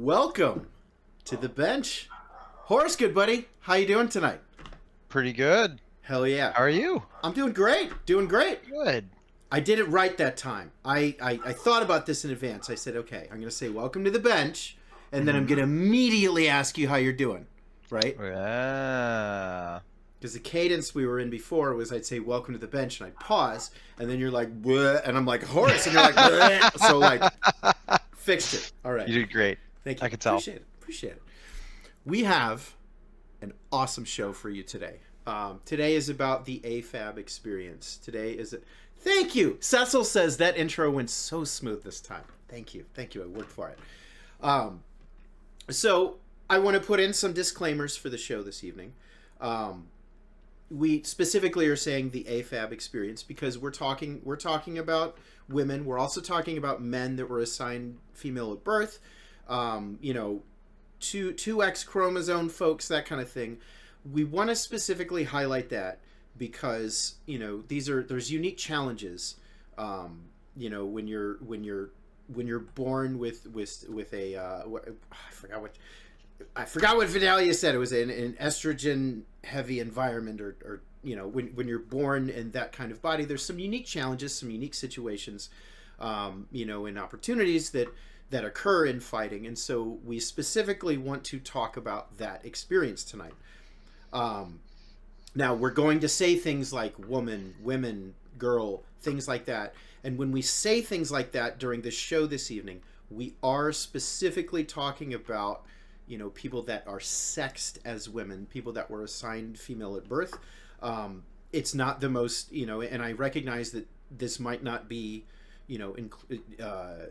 Welcome to the bench. Horus, good buddy. How you doing tonight? Pretty good. Hell yeah. How are you? I'm doing great. Doing great. Good. I did it right that time. I thought about this in advance. I said, okay, I'm going to say welcome to the bench, and then I'm going to immediately ask you how you're doing, right? Yeah. Because the cadence we were in before was I'd say welcome to the bench, and I'd pause, and then you're like, bleh, and I'm like, Horus, and you're like, bleh. So like, fixed it. All right. You did great. Thank you. I can tell. Appreciate it. We have an awesome show for you today. Today is about the AFAB experience. Thank you. Cecil says that intro went so smooth this time. Thank you. I worked for it. So I want to put in some disclaimers for the show this evening. We specifically are saying the AFAB experience because we're talking about women. We're also talking about men that were assigned female at birth. Two X chromosome folks, that kind of thing. We want to specifically highlight that because there's unique challenges. When you're born with a I forgot what Vidalia said. It was an estrogen heavy environment, or when you're born in that kind of body, there's some unique challenges, some unique situations, and opportunities that occur in fighting. And so we specifically want to talk about that experience tonight. Now we're going to say things like woman, women, girl, things like that. And when we say things like that during the show this evening, we are specifically talking about people that are sexed as women, people that were assigned female at birth. It's not the most, and I recognize that this might not be,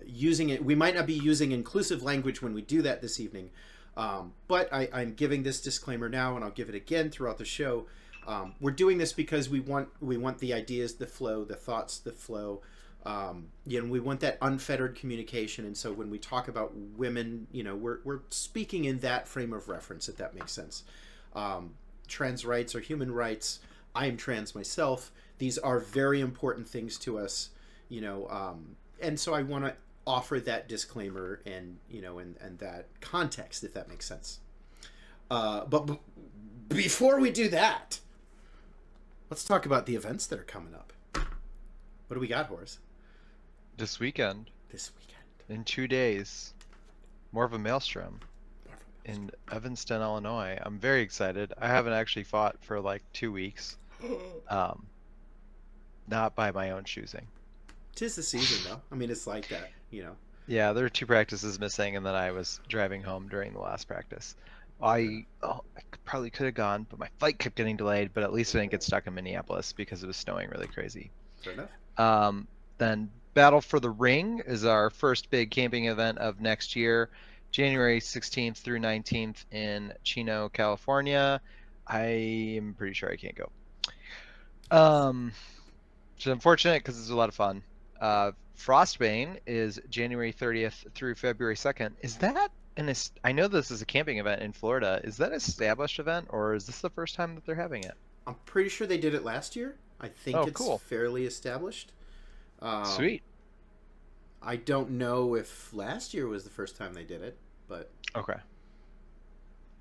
using it. We might not be using inclusive language when we do that this evening. But I'm giving this disclaimer now, and I'll give it again throughout the show. We're doing this because we want the ideas to flow, the thoughts to flow. We want that unfettered communication, and so when we talk about women, we're speaking in that frame of reference, if that makes sense. Trans rights are human rights. I am trans myself. These are very important things to us, and so I want to offer that disclaimer and that context, if that makes sense. But before we do that, let's talk about the events that are coming up. What do we got, Horus? This weekend. In 2 days. More of a maelstrom. In Evanston, Illinois. I'm very excited. I haven't actually fought for like 2 weeks. Not by my own choosing. 'Tis the season, though. I mean, it's like that, Yeah, there were 2 practices missing, and then I was driving home during the last practice. I probably could have gone, but my flight kept getting delayed, but at least I didn't get stuck in Minneapolis because it was snowing really crazy. Fair enough. Then Battle for the Ring is our first big camping event of next year, January 16th through 19th in Chino, California. I am pretty sure I can't go. Which is unfortunate because it's a lot of fun. Frostbane is January 30th through February 2nd. Is that I know this is a camping event in Florida. Is that an established event, or is this the first time that they're having it? I'm pretty sure they did it last year. I think it's cool. Fairly established. Sweet. I don't know if last year was the first time they did it, but... Okay.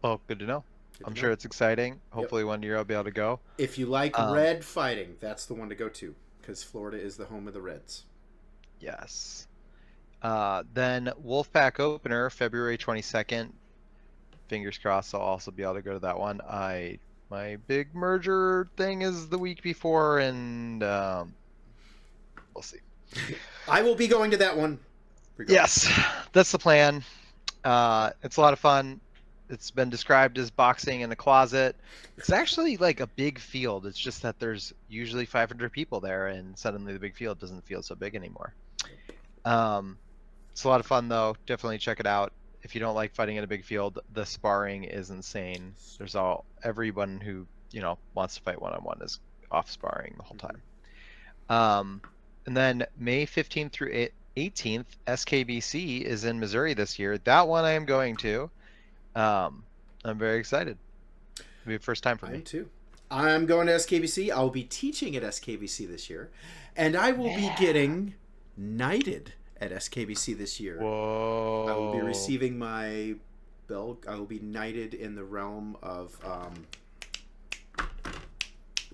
Well, good to know. I'm sure it's exciting. Hopefully one year I'll be able to go. If you like red fighting, that's the one to go to, because Florida is the home of the Reds. Yes. Then Wolfpack Opener, February 22nd. Fingers crossed I'll also be able to go to that one. My big merger thing is the week before, and we'll see. I will be going to that one. Regardless. Yes, that's the plan. It's a lot of fun. It's been described as boxing in a closet. It's actually like a big field. It's just that there's usually 500 people there, and suddenly the big field doesn't feel so big anymore. It's a lot of fun, though. Definitely check it out. If you don't like fighting in a big field, the sparring is insane. There's everyone who wants to fight one-on-one is off sparring the whole time. And then May 15th through 18th, SKBC is in Missouri this year. That one I am going to. I'm very excited. It'll be the first time for me. I am too. I'm going to SKBC. I'll be teaching at SKBC this year, and I will be getting knighted at SKBC this year. Whoa. I will be receiving my I will be knighted in the realm of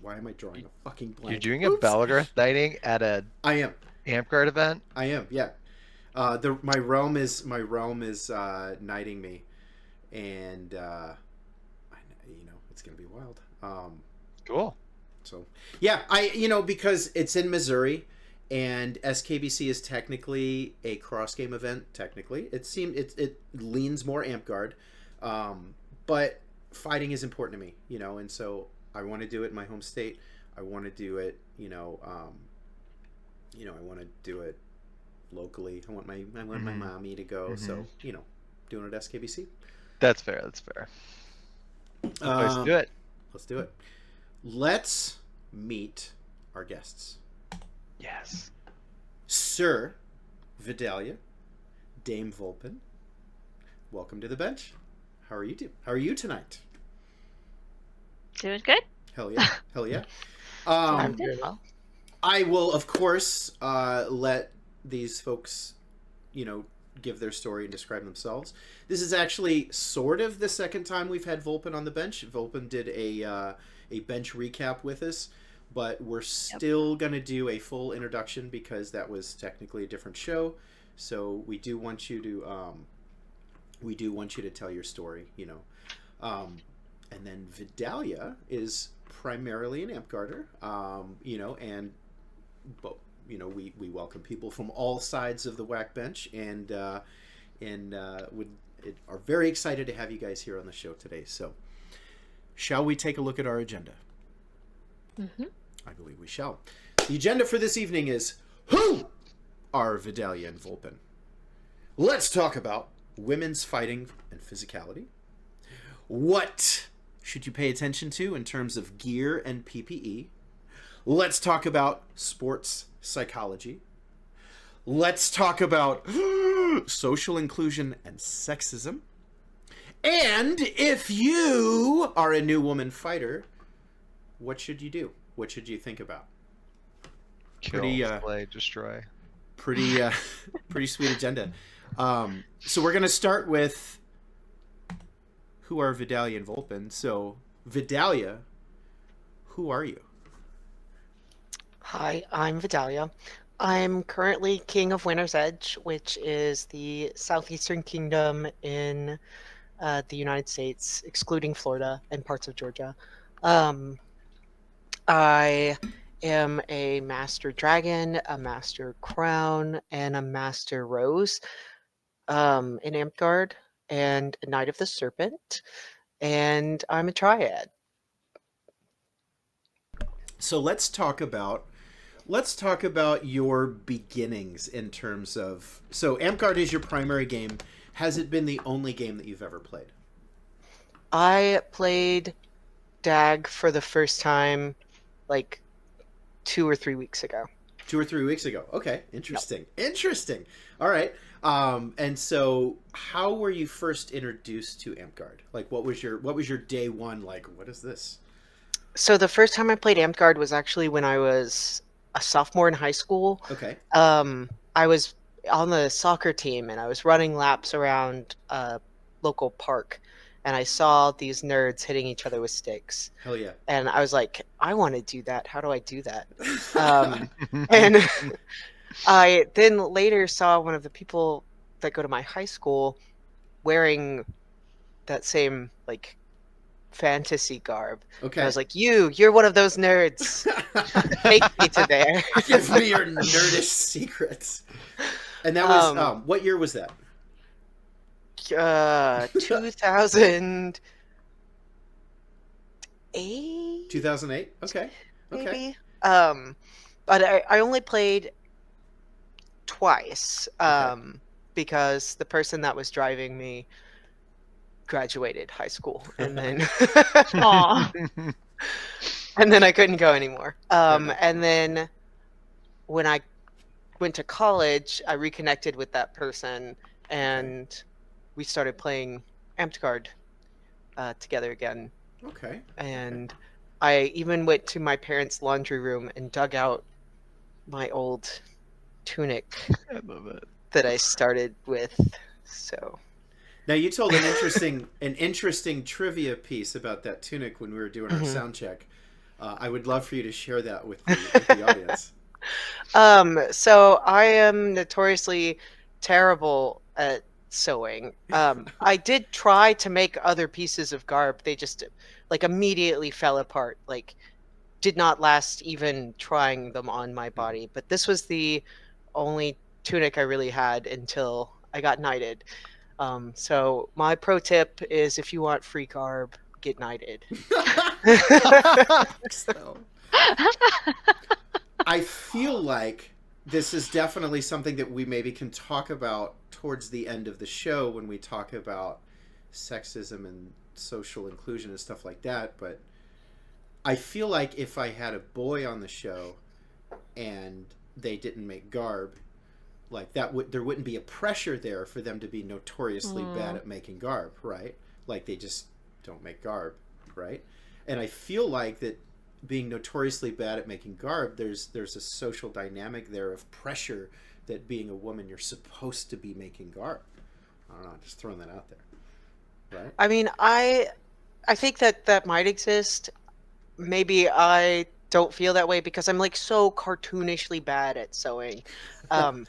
why am I drawing a fucking blank? You're doing a Belgarth knighting at a I am. Amtgard event? I am, yeah. My realm is knighting me, and it's gonna be wild. Cool. So yeah, because it's in Missouri, and SKBC is technically a cross game event. Technically, it leans more Amtgard, but fighting is important to me, and so I want to do it in my home state. I want to do it, I want to do it locally. I want my mommy to go. So doing it at SKBC. That's fair. Let's do it. Let's do it. Let's meet our guests. Yes. Sir Vidalia, Dame Volpin, welcome to the bench. How are you How are you tonight? Doing good. Hell yeah. Hell yeah. I'm doing well. I will, of course, let these folks, give their story and describe themselves. This is actually sort of the second time we've had Volpin on the bench. Volpin did a bench recap with us, but we're still going to do a full introduction because that was technically a different show. So we do want you to tell your story, and then Vidalia is primarily an Amtgarder, but we welcome people from all sides of the WAC bench, and are very excited to have you guys here on the show today. So, shall we take a look at our agenda? Mm-hmm. I believe we shall. The agenda for this evening is who are Vidalia and Volpin? Let's talk about women's fighting and physicality. What should you pay attention to in terms of gear and PPE? Let's talk about sports psychology. Let's talk about social inclusion and sexism. And if you are a new woman fighter, what should you do? What should you think about? Kill, slay, destroy. Pretty sweet agenda. So we're going to start with who are Vidalia and Volpin. So, Vidalia, who are you? Hi, I'm Vidalia. I'm currently King of Winter's Edge, which is the southeastern kingdom in the United States, excluding Florida and parts of Georgia. I am a Master Dragon, a Master Crown, and a Master Rose in Amtgard, and a Knight of the Serpent, and I'm a Triad. So let's talk about your beginnings in terms of... So Amtgard is your primary game. Has it been the only game that you've ever played? I played DAG for the first time like 2 or 3 weeks ago. 2 or 3 weeks ago. Okay, interesting. Yep. Interesting. All right. And so how were you first introduced to Amtgard? Like what was your day one like? What is this? So the first time I played Amtgard was actually when I was a sophomore in high school. Okay. I was on the soccer team and I was running laps around a local park, and I saw these nerds hitting each other with sticks. Hell yeah. And I was like, I want to do that. How do I do that? And I then later saw one of the people that go to my high school wearing that same like fantasy garb. Okay. And I was like, you're one of those nerds. Take me to there. Give me your nerdish secrets. And that was what year was that? 2008. 2008. Okay. Maybe. But I only played twice. Because the person that was driving me graduated high school, and then and then I couldn't go anymore. And then when I went to college, I reconnected with that person, and we started playing Amtgard together again. Okay. And I even went to my parents' laundry room and dug out my old tunic. I love it. that I started with. So Now you told an interesting trivia piece about that tunic when we were doing our sound check. I would love for you to share that with the audience. So I am notoriously terrible at sewing. I did try to make other pieces of garb. They just like immediately fell apart. Like did not last even trying them on my body. But this was the only tunic I really had until I got knighted. So my pro tip is if you want free garb, get knighted. So, I feel like this is definitely something that we maybe can talk about towards the end of the show when we talk about sexism and social inclusion and stuff like that. But I feel like if I had a boy on the show and they didn't make garb, like there wouldn't be a pressure there for them to be notoriously bad at making garb, right? Like they just don't make garb, right? And I feel like that being notoriously bad at making garb, there's a social dynamic there of pressure that being a woman you're supposed to be making garb. I don't know, just throwing that out there, right? I mean, I think that might exist. Maybe I don't feel that way because I'm like so cartoonishly bad at sewing.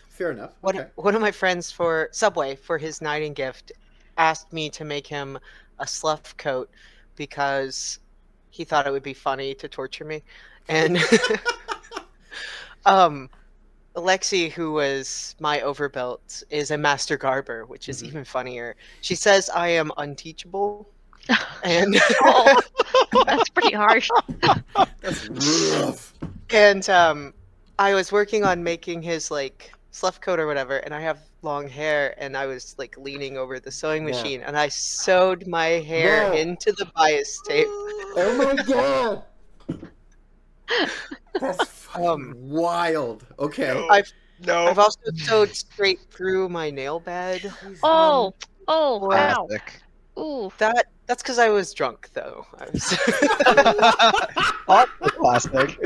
Fair enough. One of my friends for Subway for his knighting gift asked me to make him a slough coat because he thought it would be funny to torture me. And Alexi, who was my overbuilt, is a master garber, which is even funnier. She says I am unteachable. And Oh, that's pretty harsh. That's rough. And I was working on making his like slough coat or whatever, and I have long hair, and I was like leaning over the sewing machine, and I sewed my hair into the bias tape. Oh my god! That's fucking wild. Okay. I've also sewed straight through my nail bed. Oh, wow. Classic. Ooh. That's because I was drunk, though. I was Classic.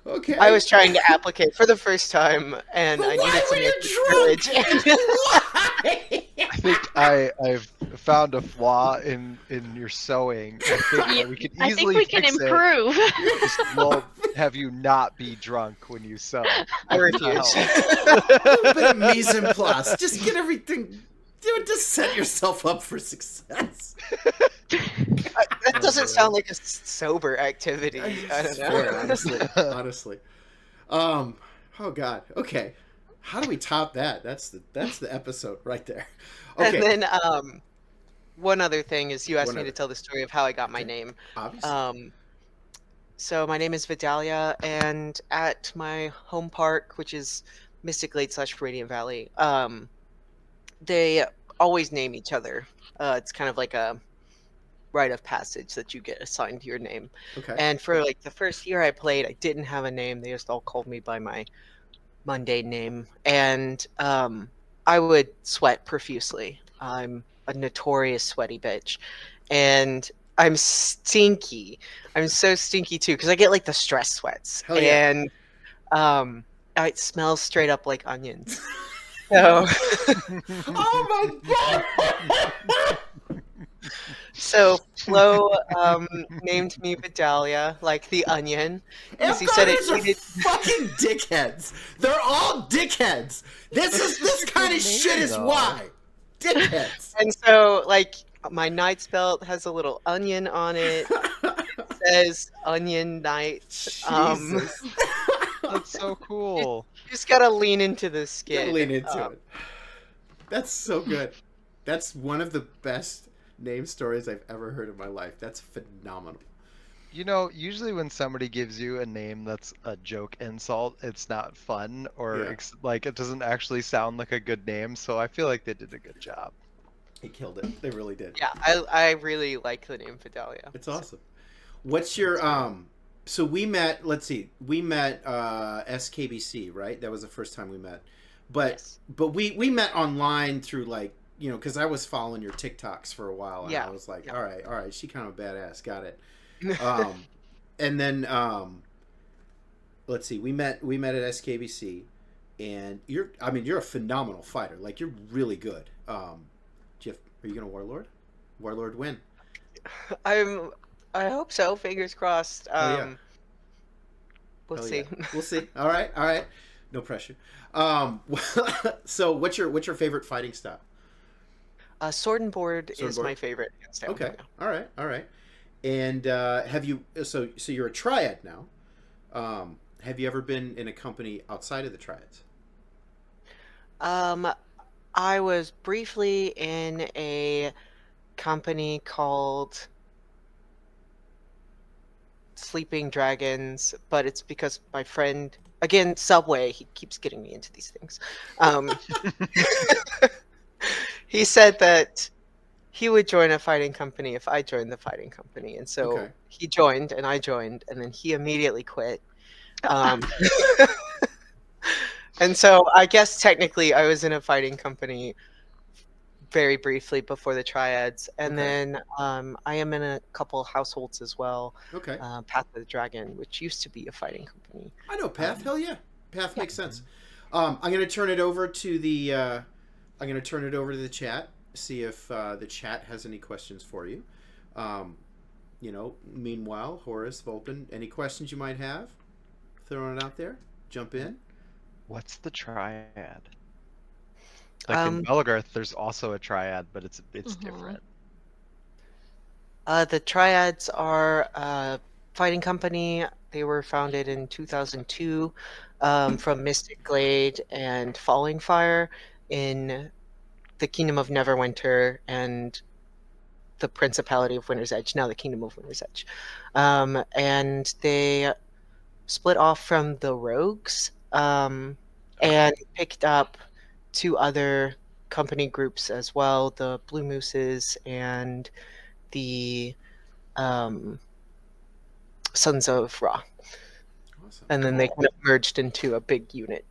Okay. I was trying to applicate for the first time, and But I why needed to were make you it drunk? village. Why? I think I've found a flaw in your sewing. I think that we can I think easily we can fix it. improve. Just we'll have you not be drunk when you sew. I refuse. A little bit of mise en place. Just get everything. Just set yourself up for success. That doesn't sound like a sober activity. I don't It's know. fair, honestly. Oh god. Okay. How do we top that? That's the episode right there. Okay. And then one other thing is you asked One me other. to tell the story of how I got my name. Obviously. So my name is Vidalia, and at my home park, which is Mystic Glade / Radiant Valley, they always name each other. It's kind of like a rite of passage that you get assigned your name. Okay. And for like the first year I played, I didn't have a name. They just all called me by my mundane name, and I would sweat profusely. I'm a notorious sweaty bitch, and I'm stinky. I'm so stinky too because I get like the stress sweats, Hell yeah. and it smells straight up like onions. So, Oh my god! so Flo named me Vidalia, like the onion, because he said it F-guarders are needed. fucking dickheads. They're all dickheads. This kind of shit is though. why. Dickheads. And so, like, my knight's belt has a little onion on it. It says Onion Knight. Jesus. That's so cool. You just gotta lean into the skin. Gotta lean into it. That's so good. That's one of the best name stories I've ever heard in my life. That's phenomenal. You know, usually when somebody gives you a name that's a joke insult, it's not fun or Yeah. like it doesn't actually sound like a good name. So I feel like they did a good job. He killed it. They really did. Yeah, I really like the name Vidalia. It's awesome. What's your so we met, let's see. We met SKBC, right? That was the first time we met. But Yes. but we met online through like, you know, cuz I was following your TikToks for a while and Yeah. I was like, Yeah. all right, she kind of a badass, got it. And then let's see. We met at SKBC, and you're a phenomenal fighter. Like, you're really good. Jeff, are you gonna Warlord? Warlord win. I hope so. Fingers crossed. Yeah. We'll Hell see. yeah. We'll see. All right. No pressure. So what's your favorite fighting style? Sword and board Sword is and board? my favorite. style. Okay. All right. And have you? So you're a triad now. Have you ever been in a company outside of the triads? I was briefly in a company called Sleeping Dragons, but it's because my friend, again, Subway, he keeps getting me into these things. He said that he would join a fighting company if I joined the fighting company, and so Okay. he joined, and I joined, and then he immediately quit. And so I guess technically I was in a fighting company very briefly before the triads, and Okay. then I am in a couple households as well. Okay. Path of the Dragon, which used to be a fighting company. I know Path. Hell yeah, Path yeah. makes sense. I'm gonna turn it over to the chat. See if the chat has any questions for you. Meanwhile, Horus, Volpin, any questions you might have? Throwing it out there. Jump in. What's the triad? Like in Belgarth, there's also a triad, but it's different. The triads are a fighting company. They were founded in 2002 from Mystic Glade and Falling Fire in the Kingdom of Neverwinter and the Principality of Winter's Edge, now the Kingdom of Winter's Edge. And they split off from the Rogues and picked up 2 other company groups as well, the Blue Mooses and the Sons of Ra. Awesome. And then they kind of merged into a big unit.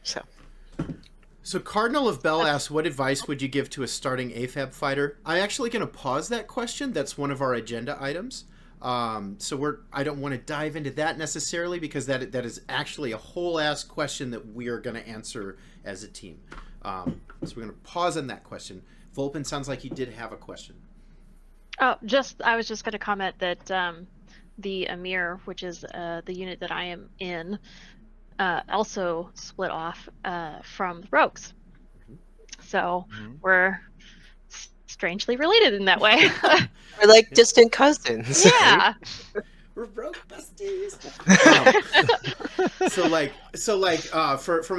So Cardinal of Bell asks, what advice would you give to a starting AFAB fighter? I'm actually going to pause that question. That's one of our agenda items. So I don't want to dive into that necessarily, because that is actually a whole ass question that we are going to answer as a team. So we're going to pause on that question. Volpin, sounds like you did have a question. Oh, I was just going to comment that the Amir, which is the unit that I am in, also split off from the Rogues. So we're strangely related in that way. We're like distant cousins. Yeah. We're broke besties. From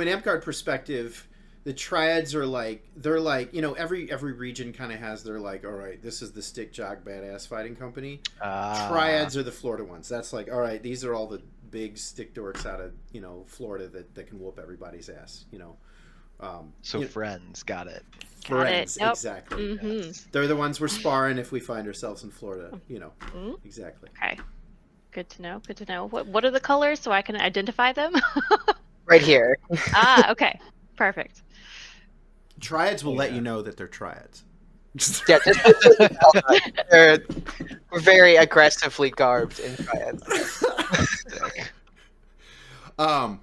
an Amtgard perspective, the triads are they're every region kind of has their all right, this is the stick jog badass fighting company. Triads are the Florida ones. That's all right, these are all the big stick dorks out of Florida that can whoop everybody's ass. Friends, got it. Friends, Yep. exactly. Mm-hmm. Yes. They're the ones we're sparring if we find ourselves in Florida. Mm-hmm. Exactly. Okay. Good to know. What are the colors so I can identify them? Right here. Okay. Perfect. Triads will let you know that they're triads. Yeah, they're very aggressively garbed in triads. All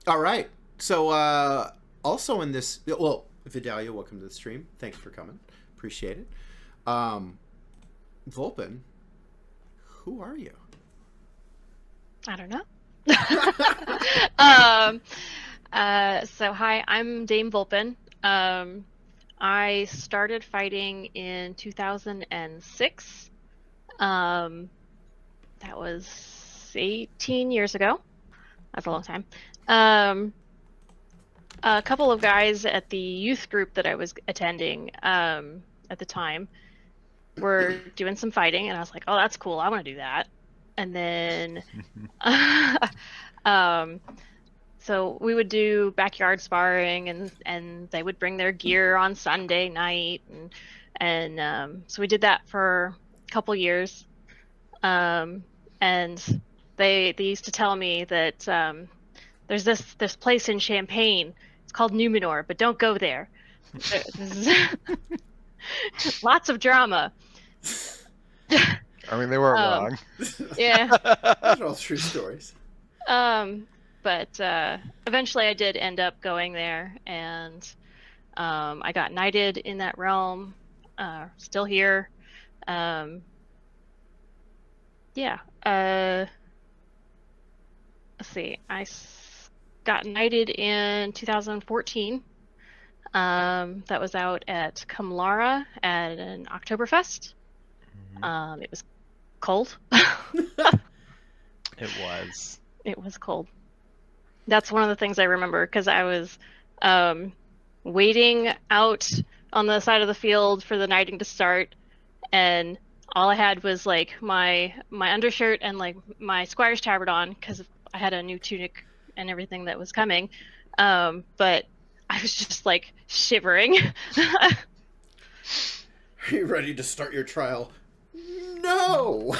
right. So also in this, Vidalia, welcome to the stream. Thanks for coming. Appreciate it. Volpin, who are you? I don't know. So hi, I'm Dame Volpin. I started fighting in 2006. That was 18 years ago. That's a long time. A couple of guys at the youth group that I was attending at the time were doing some fighting, and I was like, oh, that's cool. I want to do that. And then so we would do backyard sparring, and they would bring their gear on Sunday night, and so we did that for a couple years. And they used to tell me that there's this place in Champaign. It's called Numenor, but don't go there. Lots of drama. I mean, they weren't wrong. Yeah. Those are all true stories. But eventually I did end up going there, and I got knighted in that realm. Still here. Yeah. Let's see. Got knighted in 2014. That was out at Kamlara at an Oktoberfest. It was cold. It was. It was cold. That's one of the things I remember, because I was waiting out on the side of the field for the knighting to start, and all I had was like my undershirt and like my squire's tabard on, because I had a new tunic and everything that was coming. But I was just like shivering. Are you ready to start your trial? No.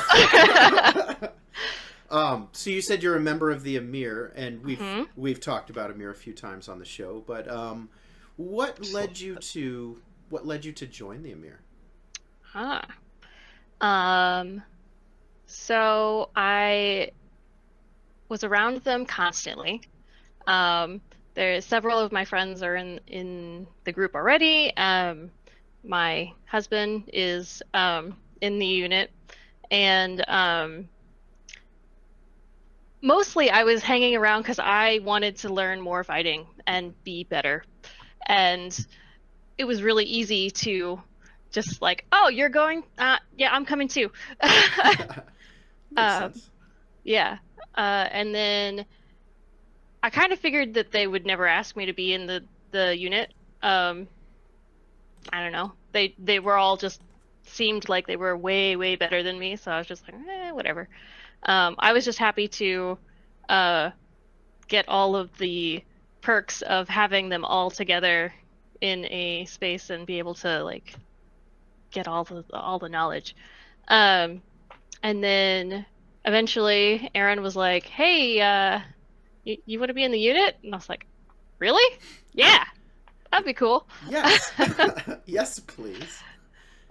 So you said you're a member of the Emir, and we've talked about Emir a few times on the show. But what led you to join the Emir? So I was around them constantly. There's several of my friends are in the group already. My husband is in the unit, and mostly I was hanging around because I wanted to learn more fighting and be better. And it was really easy to just like, oh, you're going? Yeah, I'm coming too. Makes sense. Yeah. And then I kind of figured that they would never ask me to be in the unit. I don't know. They were all just seemed like they were way, way better than me. So I was just like, whatever. I was just happy to get all of the perks of having them all together in a space and be able to like get all the knowledge. And then eventually Aaron was like, hey, you want to be in the unit? And I was like, really? Yeah, that'd be cool. Yes. Yes, please.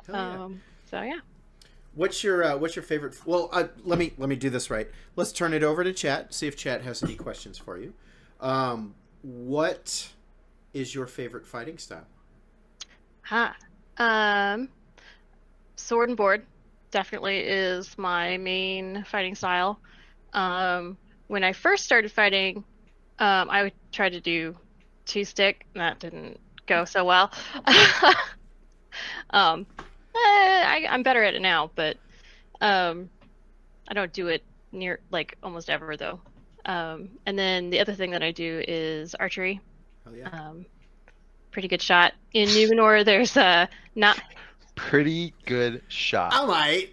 Hell yeah. So yeah. What's your favorite? Well, let me do this right. Let's turn it over to chat. See if chat has any questions for you. What is your favorite fighting style? Sword and board definitely is my main fighting style. When I first started fighting, I would try to do two-stick. That didn't go so well. I'm better at it now, but I don't do it near like almost ever though. And then the other thing that I do is archery. Oh yeah. Pretty good shot. In Numenor, there's not Pretty good shot. I might.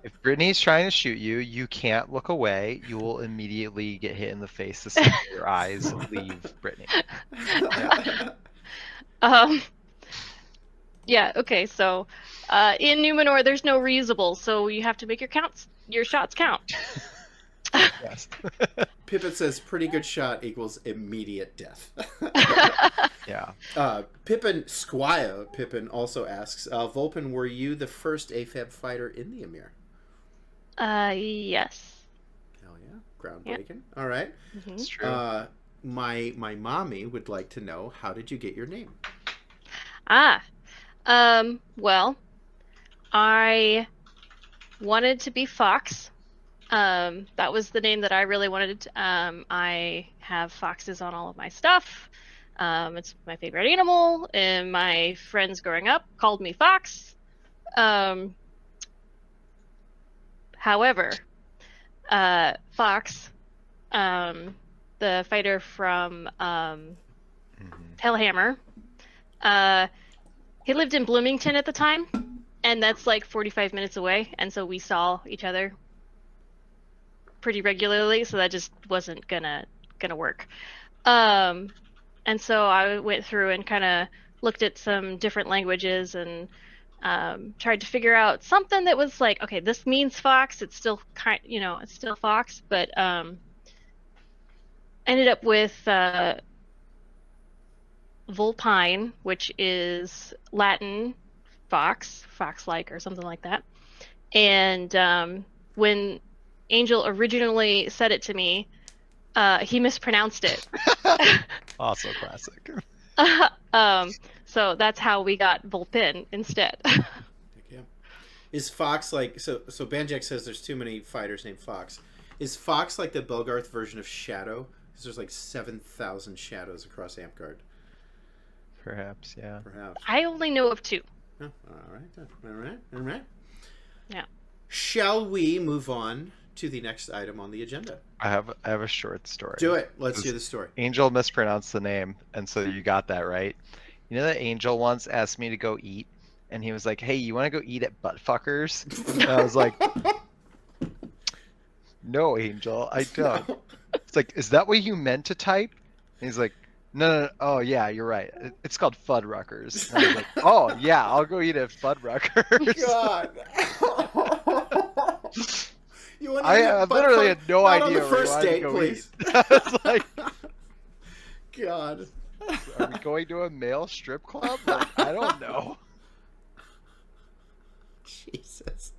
If Brittany's trying to shoot you, you can't look away. You will immediately get hit in the face the second your eyes leave Brittany. Yeah. Yeah, okay, so in Numenor there's no reusable, so you have to make your shots count. Yes. Pippin says pretty good shot equals immediate death. Yeah. Pippin also asks, Volpin, were you the first AFAB fighter in the Emir? Yes. Hell yeah. Groundbreaking. All right. It's true. My mommy would like to know, how did you get your name? Well, I wanted to be Fox. That was the name that I really wanted. I have foxes on all of my stuff. It's my favorite animal, and my friends growing up called me Fox. However, Fox, the fighter from Hellhammer, he lived in Bloomington at the time, and that's like 45 minutes away, and so we saw each other pretty regularly, so that just wasn't gonna work. And so I went through and kind of looked at some different languages and tried to figure out something that was like, okay, this means fox. It's still it's still fox, but ended up with Volpin, which is Latin fox, fox-like or something like that. And when Angel originally said it to me, he mispronounced it. Also classic. So that's how we got Volpin instead. Yeah. Is Fox like so? So Banjak says there's too many fighters named Fox. Is Fox like the Belgarth version of Shadow? Because there's like 7,000 shadows across Amtgard. Perhaps, yeah. Perhaps. I only know of 2. Oh, all right. Then. All right. Yeah. Shall we move on to the next item on the agenda? I have a short story. Do it. Let's hear the story. Angel mispronounced the name, and so you got that right. You know that Angel once asked me to go eat, and he was like, "Hey, you want to go eat at Buttfuckers?" And I was like, "No, Angel, I don't." It's like, "Is that what you meant to type?" And he's like, No. Oh, yeah, you're right. It's called Fuddruckers. And I was like, oh, yeah, I'll go eat at Fuddruckers. God. You want to I literally had no Not idea on the first date, please. I was like, God. are we going to a male strip club? Like, I don't know. Jesus.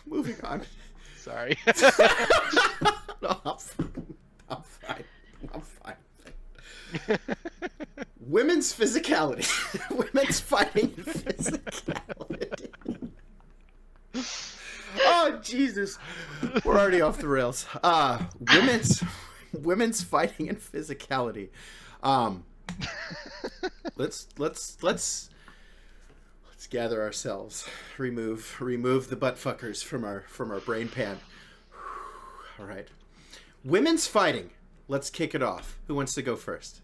Moving on. Sorry. No, I'm fine. I'm fine. Women's physicality. Women's fighting physicality. Oh, Jesus. We're already off the rails. Women's fighting and physicality. Let's gather ourselves. Remove the butt fuckers from our brain pan. All right. Women's fighting. Let's kick it off. Who wants to go first?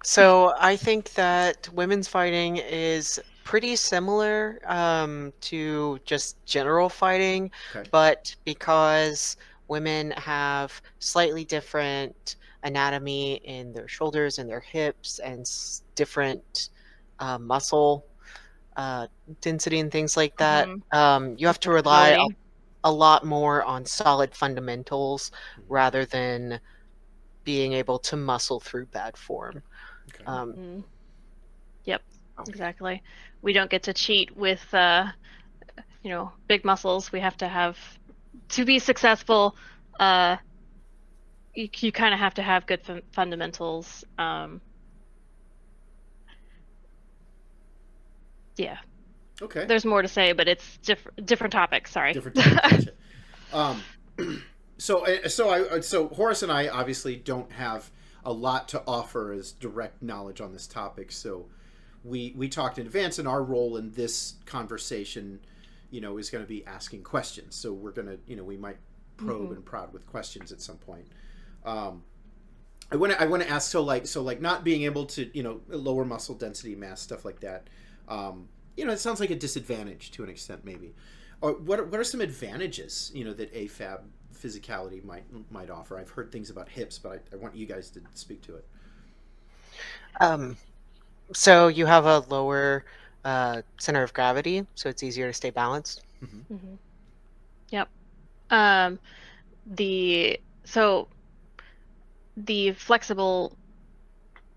So I think that women's fighting is pretty similar to just general fighting, Okay. but because women have slightly different anatomy in their shoulders and their hips and different muscle density and things like that, you have to rely Flexibility. a lot more on solid fundamentals rather than being able to muscle through bad form. Okay. Yep, exactly. We don't get to cheat with, big muscles. We have to have, to be successful, you kind of have to have good fundamentals. Yeah. Okay. There's more to say, but it's different topics. Sorry. Different topic. Gotcha. So Horus and I obviously don't have a lot to offer as direct knowledge on this topic. So we talked in advance, and our role in this conversation, is going to be asking questions. So we're going to, we might probe and prod with questions at some point. I want to ask, so not being able to, lower muscle density, mass, stuff like that. It sounds like a disadvantage to an extent, maybe. Or what are some advantages, that AFAB physicality might offer? I've heard things about hips, but I want you guys to speak to it. So you have a lower center of gravity, so it's easier to stay balanced. Yep. The flexible,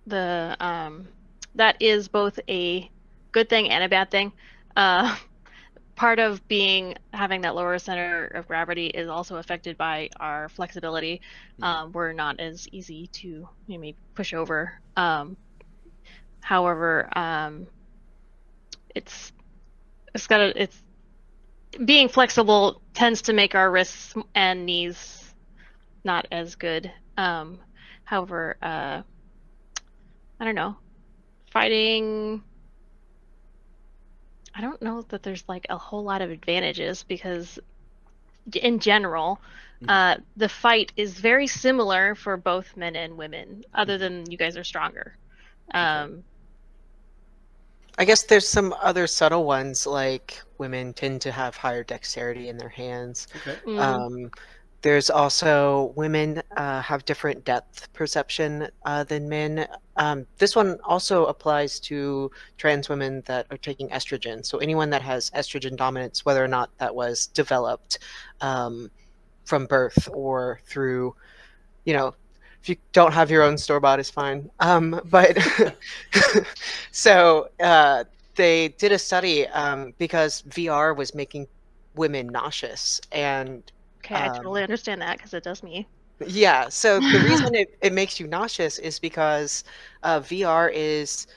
that is both a good thing and a bad thing. Part of having that lower center of gravity is also affected by our flexibility. We're not as easy to maybe push over. However, it's being flexible tends to make our wrists and knees not as good. However, I don't know, fighting, I don't know that there's like a whole lot of advantages, because in general, the fight is very similar for both men and women, other than you guys are stronger. I guess there's some other subtle ones, like women tend to have higher dexterity in their hands. Okay. There's also women have different depth perception than men. This one also applies to trans women that are taking estrogen. So anyone that has estrogen dominance, whether or not that was developed from birth or through, if you don't have your own store-bought, is fine. But so they did a study because VR was making women nauseous, and Okay, I totally understand that because it does me. yeah, so the reason it makes you nauseous is because VR is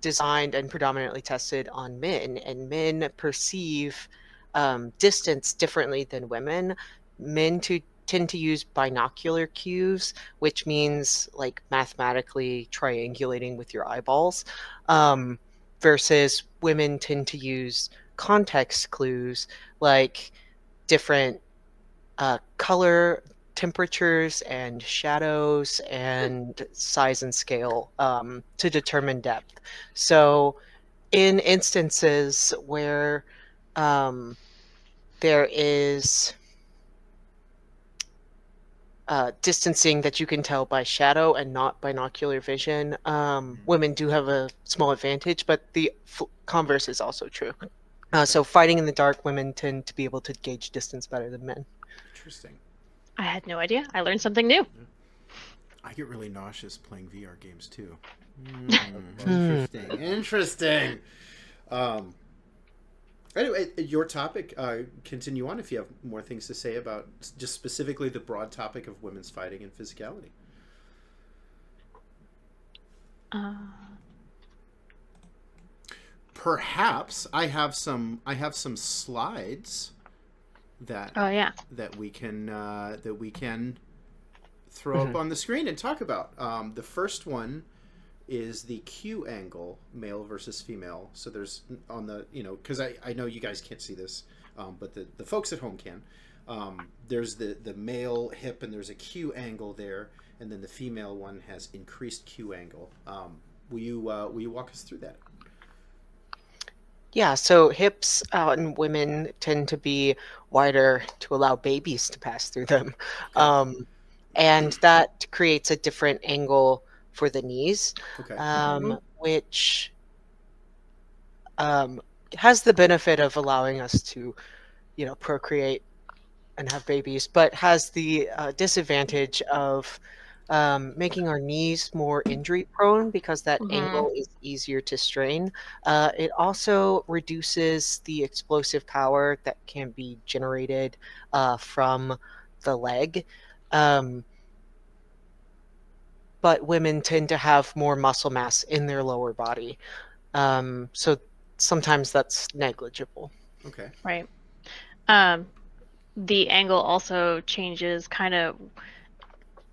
designed and predominantly tested on men, and men perceive distance differently than women. Men tend to use binocular cues, which means like mathematically triangulating with your eyeballs, versus women tend to use context clues like different color, temperatures, and shadows, and size and scale to determine depth. So, in instances where there is distancing that you can tell by shadow and not binocular vision, women do have a small advantage, but the converse is also true. So, fighting in the dark, women tend to be able to gauge distance better than men. Interesting. I had no idea. I learned something new. I get really nauseous playing VR games too. Interesting. Interesting. Anyway, your topic. Continue on if you have more things to say about just specifically the broad topic of women's fighting and physicality. Perhaps I have some slides that that we can throw up on the screen and talk about. The first one is the Q angle, male versus female. So there's on the, because I know you guys can't see this, but the folks at home can. There's the male hip, and there's a Q angle there, and then the female one has increased Q angle. Will you walk us through that? Yeah, so hips in women tend to be wider to allow babies to pass through them. And that creates a different angle for the knees, which has the benefit of allowing us to, procreate and have babies, but has the disadvantage of making our knees more injury prone because that angle is easier to strain. It also reduces the explosive power that can be generated from the leg. But women tend to have more muscle mass in their lower body. So sometimes that's negligible. Okay. Right. The angle also changes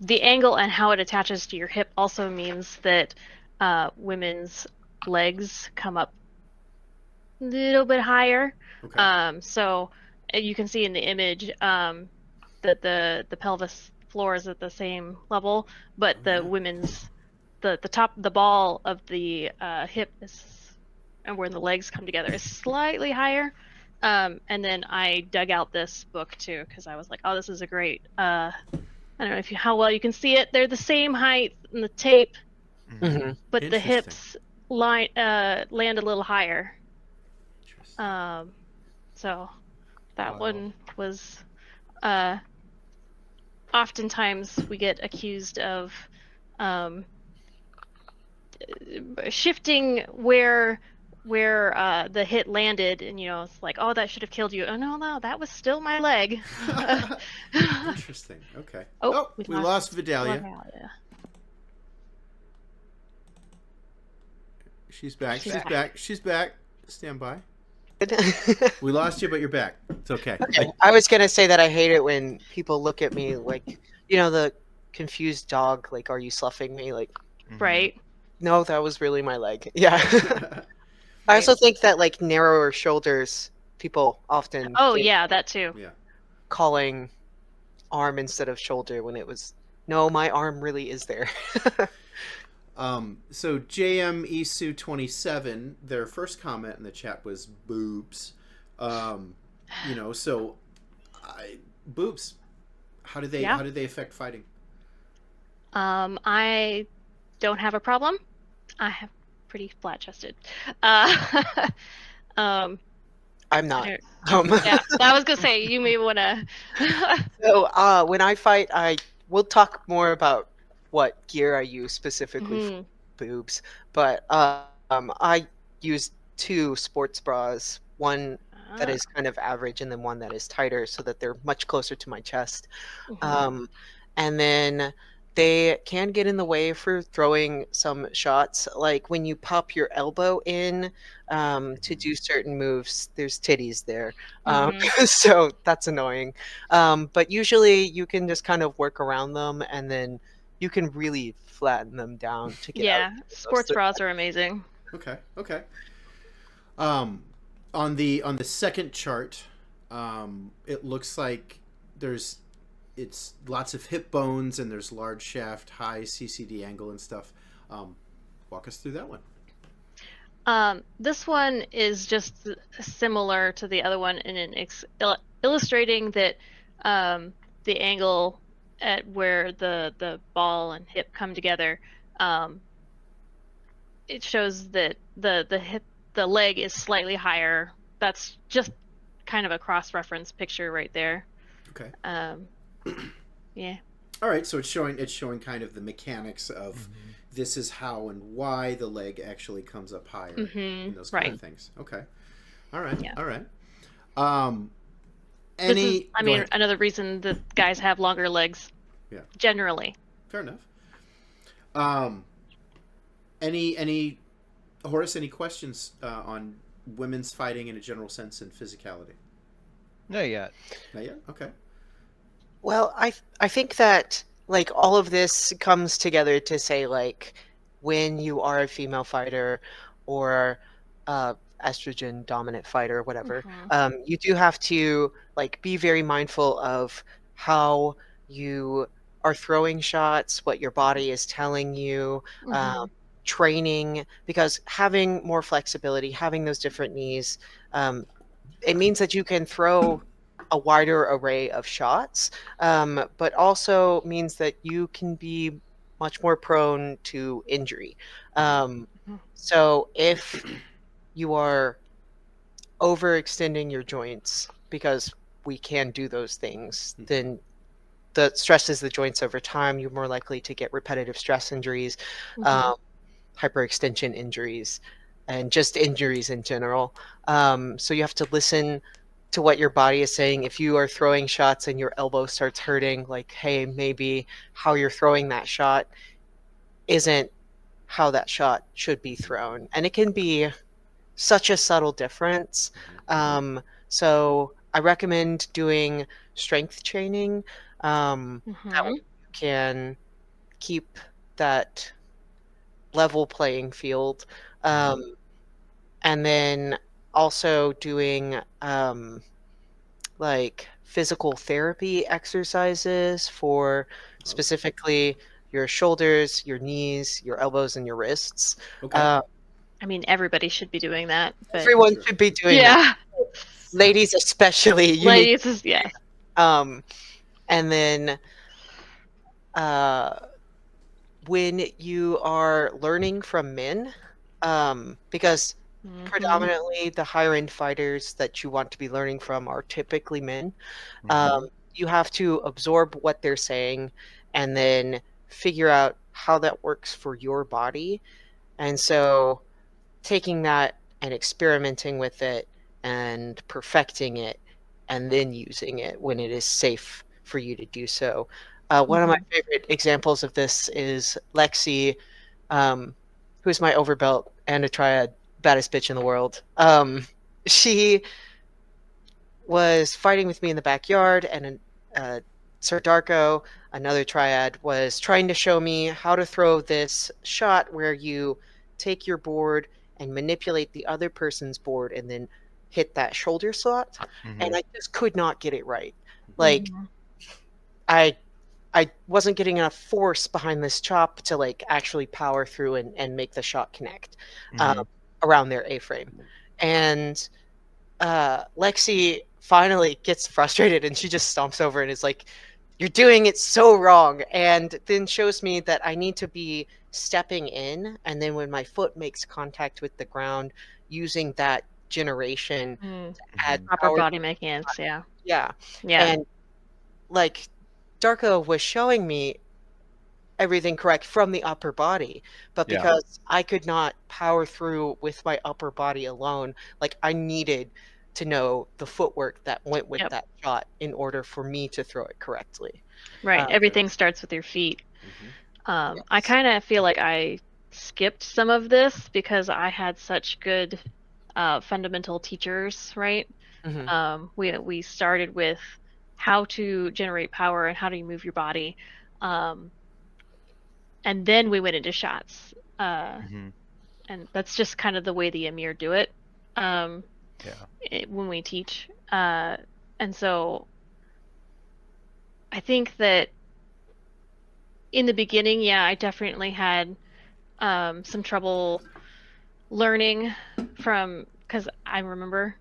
the angle and how it attaches to your hip also means that women's legs come up a little bit higher. Okay. So you can see in the image that the pelvis floor is at the same level, but the women's the ball of the hip is, and where the legs come together, is slightly higher. And then I dug out this book too because I was like, oh, this is a great. I don't know how well you can see it. They're the same height in the tape, but the hips land a little higher. So that one was. Oftentimes we get accused of shifting where the hit landed, and it's like, oh, that should have killed you. Oh no, that was still my leg. Interesting. Okay. Oh, we lost Vidalia. She's back. She's back. Stand by. We lost you, but you're back. It's okay. I was gonna say that I hate it when people look at me like, the confused dog, like, are you sloughing me? Like, right. No, that was really my leg. Yeah. I also think that like narrower shoulders, people often that too. Yeah. Calling arm instead of shoulder when it was, no, my arm really is there. So JM Isu 27, their first comment in the chat was boobs. So boobs. How do they affect fighting? I don't have a problem. I have pretty flat chested. I'm not. Yeah, I was gonna say you may wanna. So when I fight, we'll talk more about what gear I use specifically for boobs, but I use 2 sports bras, one that Ah. is kind of average and then one that is tighter so that they're much closer to my chest. Mhm. And then they can get in the way for throwing some shots. Like when you pop your elbow in to do certain moves, there's titties there. Mhm. So that's annoying. But usually you can just kind of work around them and then you can really flatten them down to get out Yeah, of sports those. bras are amazing. Okay. Okay. Um, on the second chart, it looks like it's lots of hip bones and there's large shaft, high CCD angle and stuff. Walk us through that one. This one is just similar to the other one in illustrating that the angle at where the ball and hip come together, it shows that the leg is slightly higher. That's just kind of a cross-reference picture right there. Okay. Yeah. All right. So it's showing kind of the mechanics of this is how and why the leg actually comes up higher and those kind of things. Okay. All right. Yeah. All right. This is, Any? I go mean, ahead. another reason that guys have longer legs. Yeah. Generally. Fair enough. Any Horus? Any questions on women's fighting in a general sense and physicality? Not yet. Not yet. Okay. Well, I think that like all of this comes together to say like when you are a female fighter or estrogen dominant fighter, whatever, you do have to like be very mindful of how you are throwing shots, what your body is telling you, training, because having more flexibility, having those different knees, it means that you can throw a wider array of shots, but also means that you can be much more prone to injury. So if you are overextending your joints, because we can do those things, then that stresses the joints over time. You're more likely to get repetitive stress injuries, hyperextension injuries, and just injuries in general. So you have to listen to what your body is saying. If you are throwing shots and your elbow starts hurting, like, hey, maybe how you're throwing that shot isn't how that shot should be thrown. And it can be such a subtle difference. So I recommend doing strength training. That way you can keep that level playing field. And then also doing like physical therapy exercises for specifically your shoulders, your knees, your elbows, and your wrists. Okay. I mean, everybody should be doing that. But Everyone should be doing that. yeah, Ladies especially. You need, ladies, yeah. and then when you are learning from men, because predominantly the higher end fighters that you want to be learning from are typically men, you have to absorb what they're saying and then figure out how that works for your body. And so taking that and experimenting with it and perfecting it and then using it when it is safe for you to do so. One of my favorite examples of this is Lexi, who's my overbelt and a triad, baddest bitch in the world. She was fighting with me in the backyard, and Sir Darko, another triad, was trying to show me how to throw this shot where you take your board and manipulate the other person's board and then hit that shoulder slot. And I just could not get it right. Like, I wasn't getting enough force behind this chop to like actually power through and make the shot connect around their A-frame. And Lexi finally gets frustrated and she just stomps over and is like, "You're doing it so wrong." And then shows me that I need to be stepping in, and then when my foot makes contact with the ground, using that generation to add Proper power. body mechanics, yeah. Yeah. Yeah. And like Darko was showing me everything correct from the upper body. But Yeah. because I could not power through with my upper body alone, like I needed to know the footwork that went with Yep. that shot in order for me to throw it correctly. Right. Everything starts with your feet. I Yes. kind of feel like I skipped some of this because I had such good fundamental teachers, right? Mhm. We started with how to generate power and how do you move your body, and then we went into shots. Mhm. And that's just kind of the way the Emir do it, Yeah. when we teach. And so I think that in the beginning, yeah, I definitely had some trouble learning from, because I remember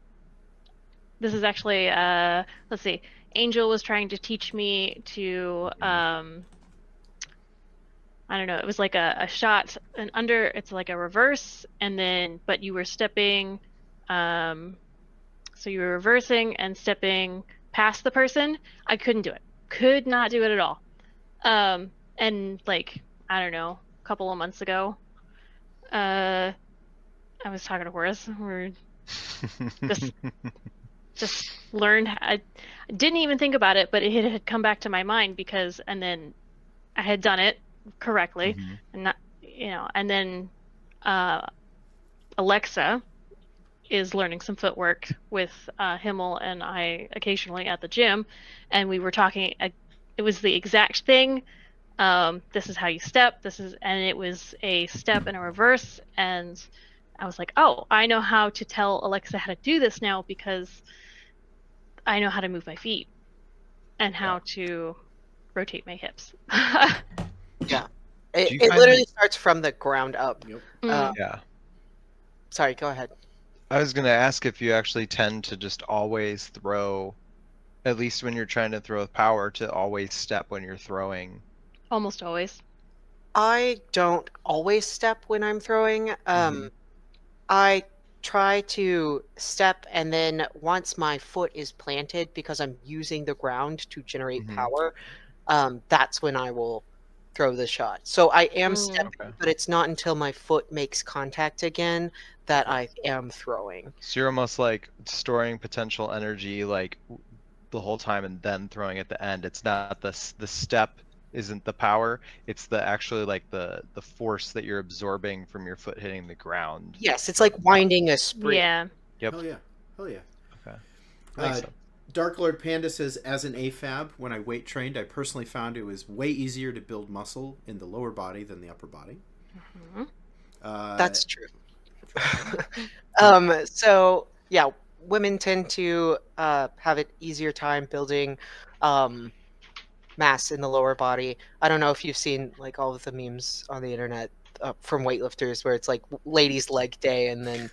this is actually let's see, Angel was trying to teach me to I don't know, it was like a shot and under, it's like a reverse, and then but you were stepping, so you were reversing and stepping past the person. I couldn't do it, could not do it at all. And like, I don't know, a couple of months ago, uh I was talking to Horus. We're just learned. I didn't even think about it, but it had come back to my mind because, and then I had done it correctly, Mhm. and not, and then Alexa is learning some footwork with Himmel and I occasionally at the gym, and we were talking. It was the exact thing. This is how you step. And it was a step and a reverse, and I was like, oh, I know how to tell Alexa how to do this now because I know how to move my feet and how to rotate my hips. Yeah. Do you It find literally that- starts from the ground up. Yep. Yeah. Sorry, go ahead. I was gonna ask if you actually tend to just always throw, at least when you're trying to throw with power, to always step when you're throwing. Almost always. I don't always step when I'm throwing. Mhm. I try to step, and then once my foot is planted, because I'm using the ground to generate Mhm. power, that's when I will throw the shot. So I am Mm. stepping, Okay. but it's not until my foot makes contact again that I am throwing. So you're almost like storing potential energy like the whole time and then throwing at the end. It's not the step isn't the power. It's the actually like the force that you're absorbing from your foot hitting the ground. Yes, it's like winding a spring. Yeah. Yep. Hell yeah. Hell yeah. Okay. Makes Uh, sense. Dark Lord Panda says, as an AFAB, when I weight trained, I personally found it was way easier to build muscle in the lower body than the upper body. Mhm. That's true. So yeah, women tend to have an easier time building mass in the lower body. I don't know if you've seen like all of the memes on the internet from weightlifters where it's like ladies' leg day, and then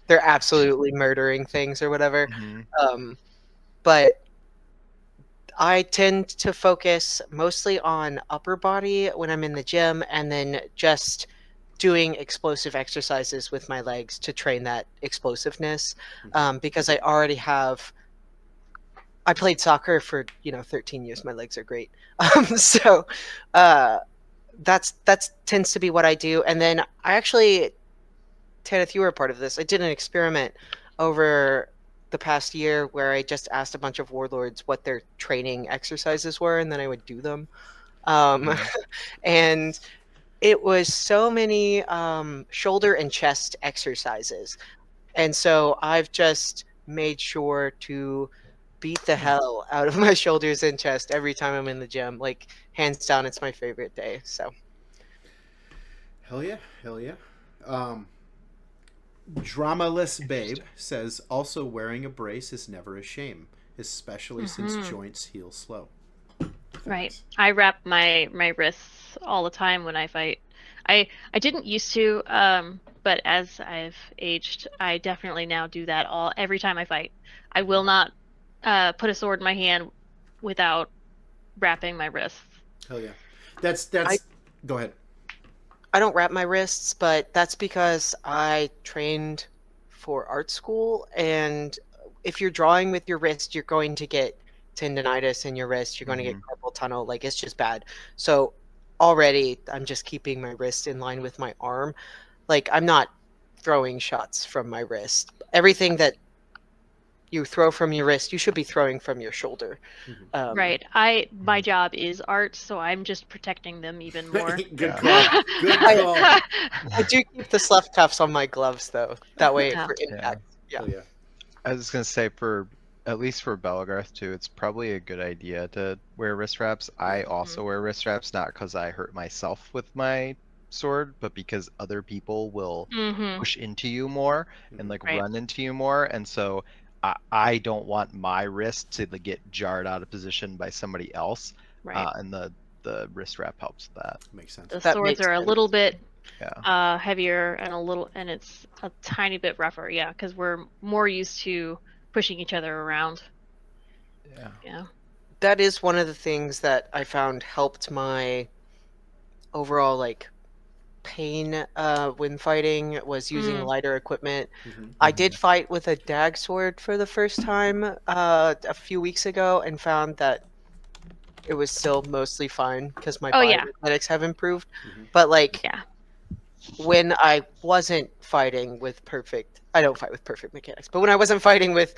they're absolutely murdering things or whatever. Mhm. But I tend to focus mostly on upper body when I'm in the gym, and then just doing explosive exercises with my legs to train that explosiveness, because I already have. I played soccer for 13 years. My legs are great, so that's tends to be what I do. And then I actually, Tanath, you were a part of this. I did an experiment over the past year where I just asked a bunch of warlords what their training exercises were, and then I would do them. Mhm. And it was so many shoulder and chest exercises. And so I've just made sure to beat the hell out of my shoulders and chest every time I'm in the gym. Like, hands down, it's my favorite day. So, Hell yeah. Hell yeah. Dramaless Babe says, also wearing a brace is never a shame, especially since joints heal slow. Right. Thanks. I wrap my wrists all the time when I fight. I didn't used to, but as I've aged, I definitely now do that every time I fight. I will not put a sword in my hand without wrapping my wrists. Hell yeah. That's go ahead. I don't wrap my wrists, but that's because I trained for art school, and if you're drawing with your wrist, you're going to get tendonitis in your wrist, you're going to get carpal tunnel, like it's just bad. So already I'm just keeping my wrist in line with my arm. Like, I'm not throwing shots from my wrist. Everything that you throw from your wrist, you should be throwing from your shoulder. Right. My job is art, so I'm just protecting them even more. Good call. Good call. I do keep the slough cuffs on my gloves, though. That way, Yeah. for impact. Oh, yeah. I was gonna say at least for Belgarth too, it's probably a good idea to wear wrist wraps. I also wear wrist wraps, not because I hurt myself with my sword, but because other people will push into you more and like Right. run into you more, and so I don't want my wrist to get jarred out of position by somebody else. Right. And the wrist wrap helps with that. Makes sense. The That swords makes are a sense. little bit Yeah. heavier and it's a tiny bit rougher. Yeah, because we're more used to pushing each other around. Yeah. Yeah. That is one of the things that I found helped my overall like pain when fighting, was using lighter equipment. I did fight with a dag sword for the first time a few weeks ago and found that it was still mostly fine because my biomechanics have improved. But like when I wasn't fighting with I don't fight with perfect mechanics, but when I wasn't fighting with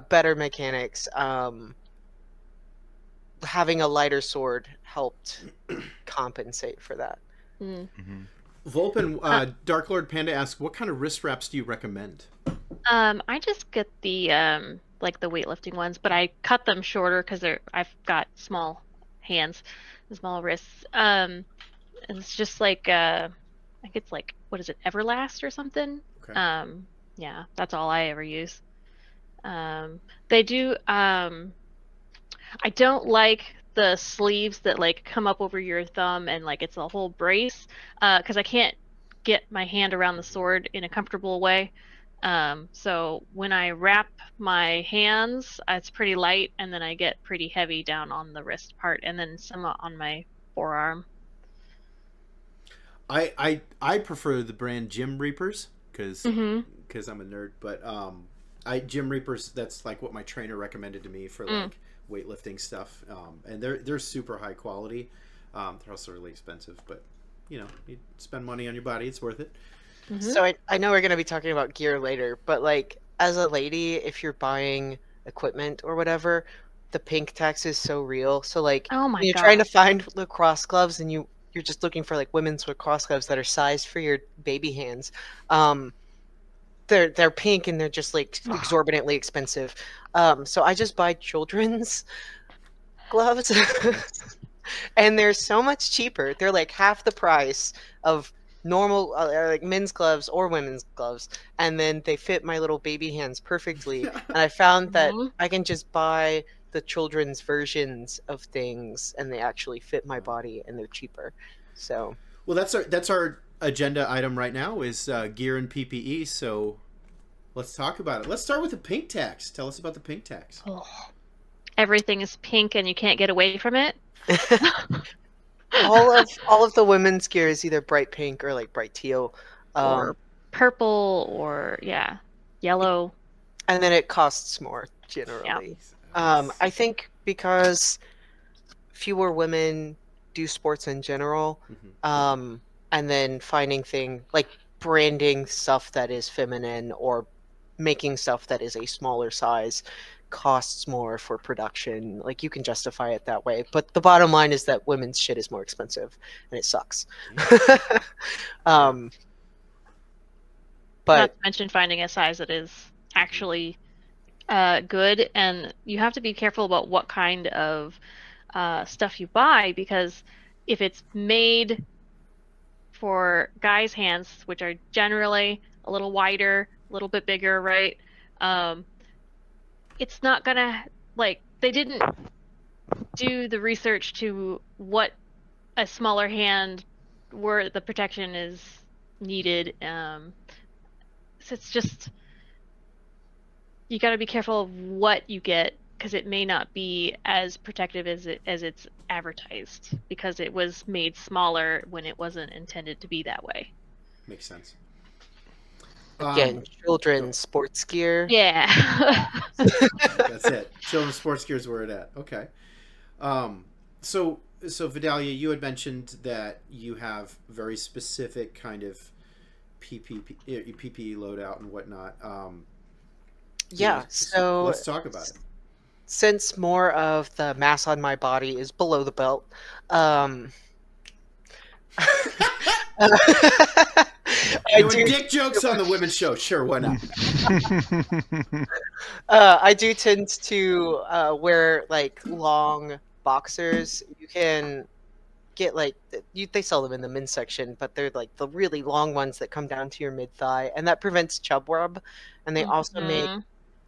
better mechanics, having a lighter sword helped compensate for that. Volpin, Dark Lord Panda asks, what kind of wrist wraps do you recommend? I just get the like the weightlifting ones, but I cut them shorter because I've got small hands, and small wrists. And it's just like I think it's like, what is it, Everlast or something? Okay. Yeah, that's all I ever use. They do. I don't like the sleeves that like come up over your thumb and like it's a whole brace, because I can't get my hand around the sword in a comfortable way. So when I wrap my hands, it's pretty light, and then I get pretty heavy down on the wrist part, and then some on my forearm. I prefer the brand Gym Reapers because I'm a nerd, but Gym Reapers, that's like what my trainer recommended to me for like weightlifting stuff, and they're super high quality. They're also really expensive, but you know, you spend money on your body, it's worth it. So I know we're going to be talking about gear later, but like as a lady, if you're buying equipment or whatever, the pink tax is so real. So like Oh my when you're God. trying to find lacrosse gloves and you're just looking for like women's lacrosse gloves that are sized for your baby hands, they're pink and they're just like exorbitantly expensive. So I just buy children's gloves and they're so much cheaper. They're like half the price of normal like men's gloves or women's gloves, and then they fit my little baby hands perfectly. And I found that I can just buy the children's versions of things and they actually fit my body and they're cheaper. So well, that's our agenda item right now is gear and PPE, so let's talk about it. Let's start with the pink tax. Tell us about the pink tax. Everything is pink and you can't get away from it. all of the women's gear is either bright pink or like bright teal, or purple, or yellow, and then it costs more generally. I think because fewer women do sports in general, and then finding like branding stuff that is feminine or making stuff that is a smaller size costs more for production. Like you can justify it that way, but the bottom line is that women's shit is more expensive and it sucks. But not to mention finding a size that is actually good, and you have to be careful about what kind of stuff you buy, because if it's made for guys' hands, which are generally a little wider, a little bit bigger, right? It's not gonna, like, they didn't do the research to what a smaller hand where the protection is needed. So it's just, you got to be careful of what you get, because it may not be as protective as it's advertised, because it was made smaller when it wasn't intended to be that way. Makes sense. Again, children's sports gear. Yeah. That's it. Children's sports gear is where it at. Okay. So Vidalia, you had mentioned that you have very specific kind of PPE loadout and whatnot. Yeah, so let's talk about it. Since more of the mass on my body is below the belt, I Doing dick jokes on the women's show, sure, why not? I do tend to wear like long boxers. You can get like they sell them in the men's section, but they're like the really long ones that come down to your mid thigh, and that prevents chub rub. And they also make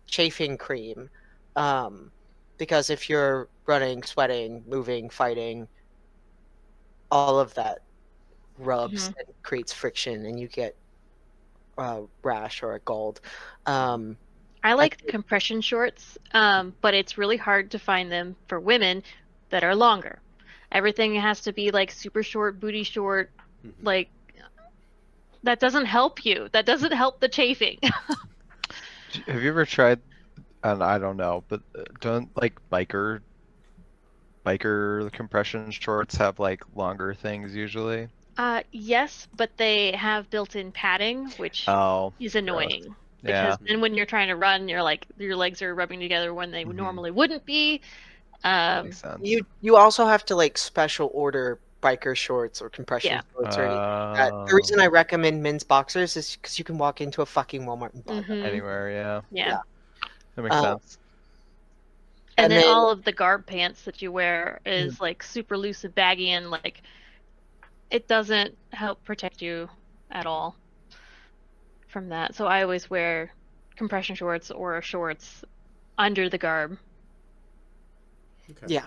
chafing cream, because if you're running, sweating, moving, fighting, all of that rubs and creates friction, and you get a rash or a gald. I like the compression shorts, but it's really hard to find them for women that are longer. Everything has to be like super short, booty short, like that doesn't help you. That doesn't help the chafing. Have you ever tried, and I don't know, but don't like biker compression shorts have like longer things usually? Yes, but they have built-in padding, which is annoying. Because then when you're trying to run, you're like your legs are rubbing together when they normally wouldn't be. Makes sense. You also have to like special order biker shorts or compression shorts or anything like that. The reason I recommend men's boxers is because you can walk into a fucking Walmart and buy them. Anywhere, yeah. That makes sense. And then all of the garb pants that you wear is like super loose and baggy, and like it doesn't help protect you at all from that. So I always wear compression shorts or shorts under the garb. Okay. Yeah.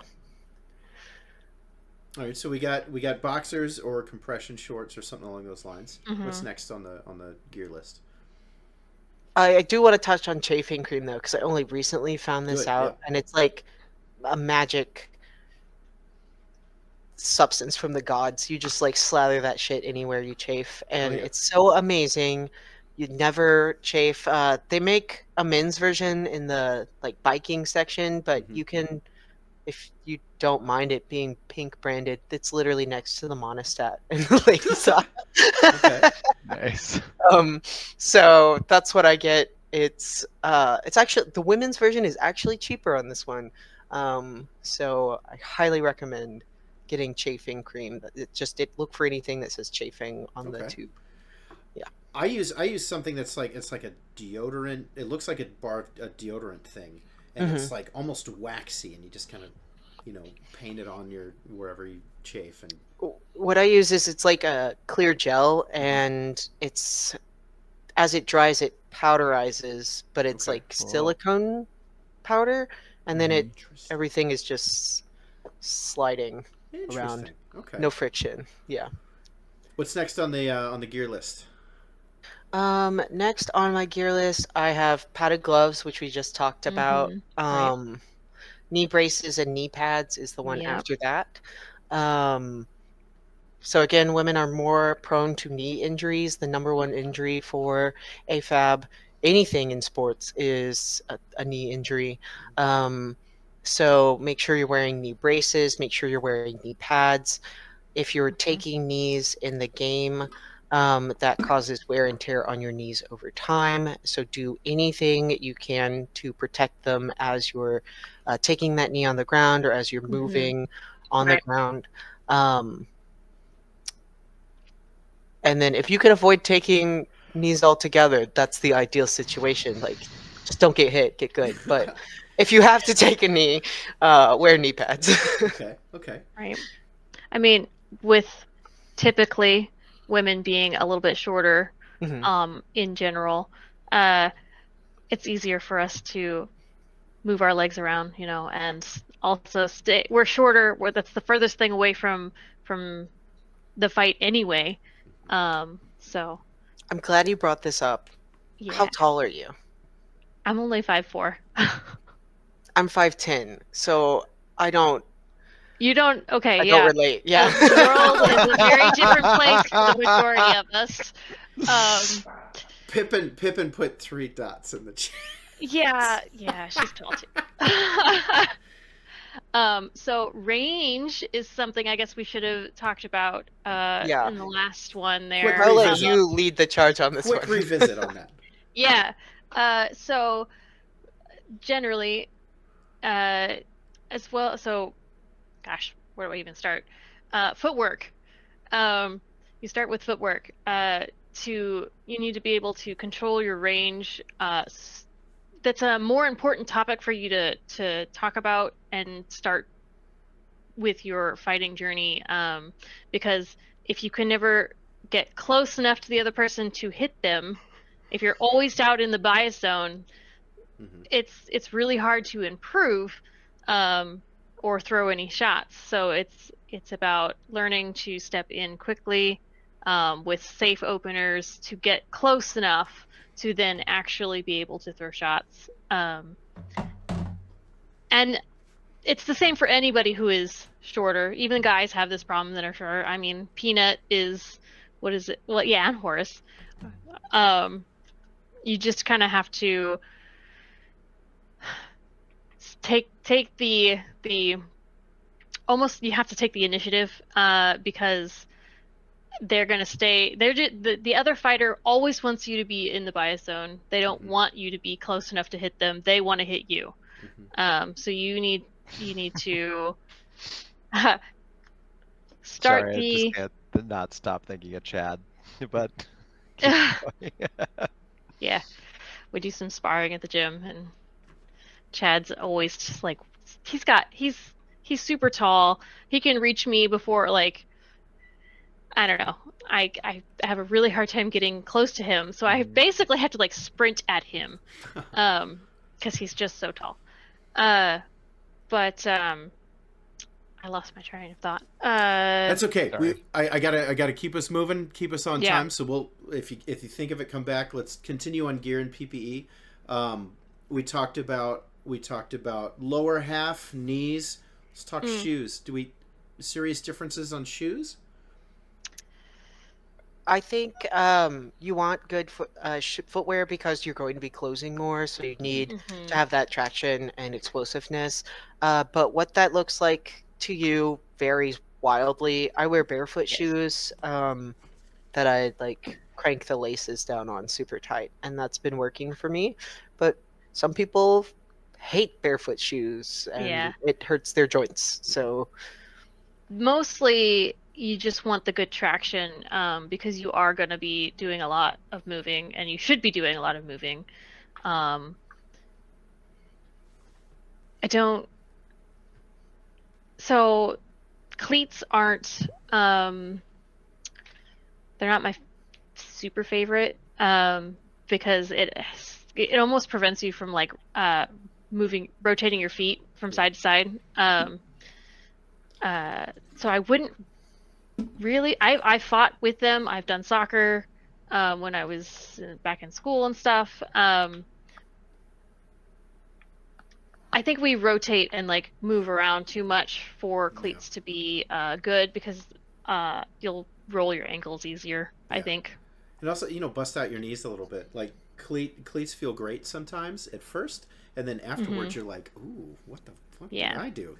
All right, so we got boxers or compression shorts or something along those lines. What's next on the gear list? I do want to touch on chafing cream though, because I only recently found this out, and it's like a magic substance from the gods. You just like slather that shit anywhere you chafe, and it's so amazing. You never chafe. They make a men's version in the like biking section, but you can, if you don't mind it being pink branded, it's literally next to the monostat in the ladies' aisle. Okay. Nice. So that's what I get. It's actually the women's version is actually cheaper on this one. So I highly recommend getting chafing cream. Look for anything that says chafing on the tube. Yeah. I use something that's like it's like a deodorant. It looks like a deodorant thing, and it's like almost waxy, and you just kind of paint it on your wherever you chafe. And what I use is it's like a clear gel, and it's as it dries it powderizes, but it's like silicone powder, and then everything is just sliding around. Okay. No friction. Yeah. What's next on the gear list? Next on my gear list, I have padded gloves, which we just talked about. Knee braces and knee pads is the one after that. So again, women are more prone to knee injuries. The number one injury for AFAB, anything in sports, is a knee injury. So make sure you're wearing knee braces. Make sure you're wearing knee pads. If you're taking knees in the game, that causes wear and tear on your knees over time. So do anything you can to protect them as you're taking that knee on the ground or as you're moving on the ground. And then if you can avoid taking knees altogether, that's the ideal situation. Like, just don't get hit, get good. But if you have to take a knee, wear knee pads. Okay. Right. I mean, with typically women being a little bit shorter, in general, it's easier for us to move our legs around, and also we're shorter. That's the furthest thing away from the fight anyway. So I'm glad you brought this up. Yeah. How tall are you? I'm only 5'4". I'm 5'10", so I don't. You don't? Okay, I don't relate. Yeah. The world is a very different place for the majority of us. Pippin put 3 dots in the chat. Yeah, she's tall too. So range is something I guess we should have talked about Yeah. in the last one Quick there. I'll let revisit. you lead the charge on this Quick one. revisit on that. Yeah. So generally, as well. So, gosh, where do I even start? Footwork. You start with footwork. You need to be able to control your range. That's a more important topic for you to talk about and start with your fighting journey. Because if you can never get close enough to the other person to hit them, if you're always out in the bias zone, it's really hard to improve or throw any shots. So it's about learning to step in quickly with safe openers to get close enough to then actually be able to throw shots. And it's the same for anybody who is shorter. Even guys have this problem that are shorter. I mean, Peanut is, what is it? Well, yeah, and Horus. You just kind of have to take the almost, you have to take the initiative because they're going to stay. The other fighter always wants you to be in the bias zone. They don't want you to be close enough to hit them. They want to hit you. So you need to start. Sorry, I just can't not stop thinking of Chad, but yeah, we do some sparring at the gym, and Chad's always just like, he's super tall. He can reach me before, like, I don't know. I have a really hard time getting close to him, so I basically have to like sprint at him, because he's just so tall. But I lost my train of thought. That's okay. Sorry. I gotta keep us moving, keep us on Yeah. time. So we'll, if you think of it, come back. Let's continue on gear and PPE. We talked about lower half, knees. Let's talk shoes. Serious differences on shoes? I think you want good footwear because you're going to be closing more, so you need to have that traction and explosiveness. But what that looks like to you varies wildly. I wear barefoot shoes that I like crank the laces down on super tight, and that's been working for me. But some people hate barefoot shoes, and it hurts their joints. So mostly you just want the good traction because you are going to be doing a lot of moving, and you should be doing a lot of moving. So cleats aren't, they're not my super favorite because it almost prevents you from like rotating your feet from side to side. So I wouldn't really. I fought with them. I've done soccer when I was back in school and stuff. I think we rotate and like move around too much for cleats to be good because you'll roll your ankles easier. I think. And also, bust out your knees a little bit. Like cleats feel great sometimes at first, and then afterwards you're like, ooh, what the fuck did I do?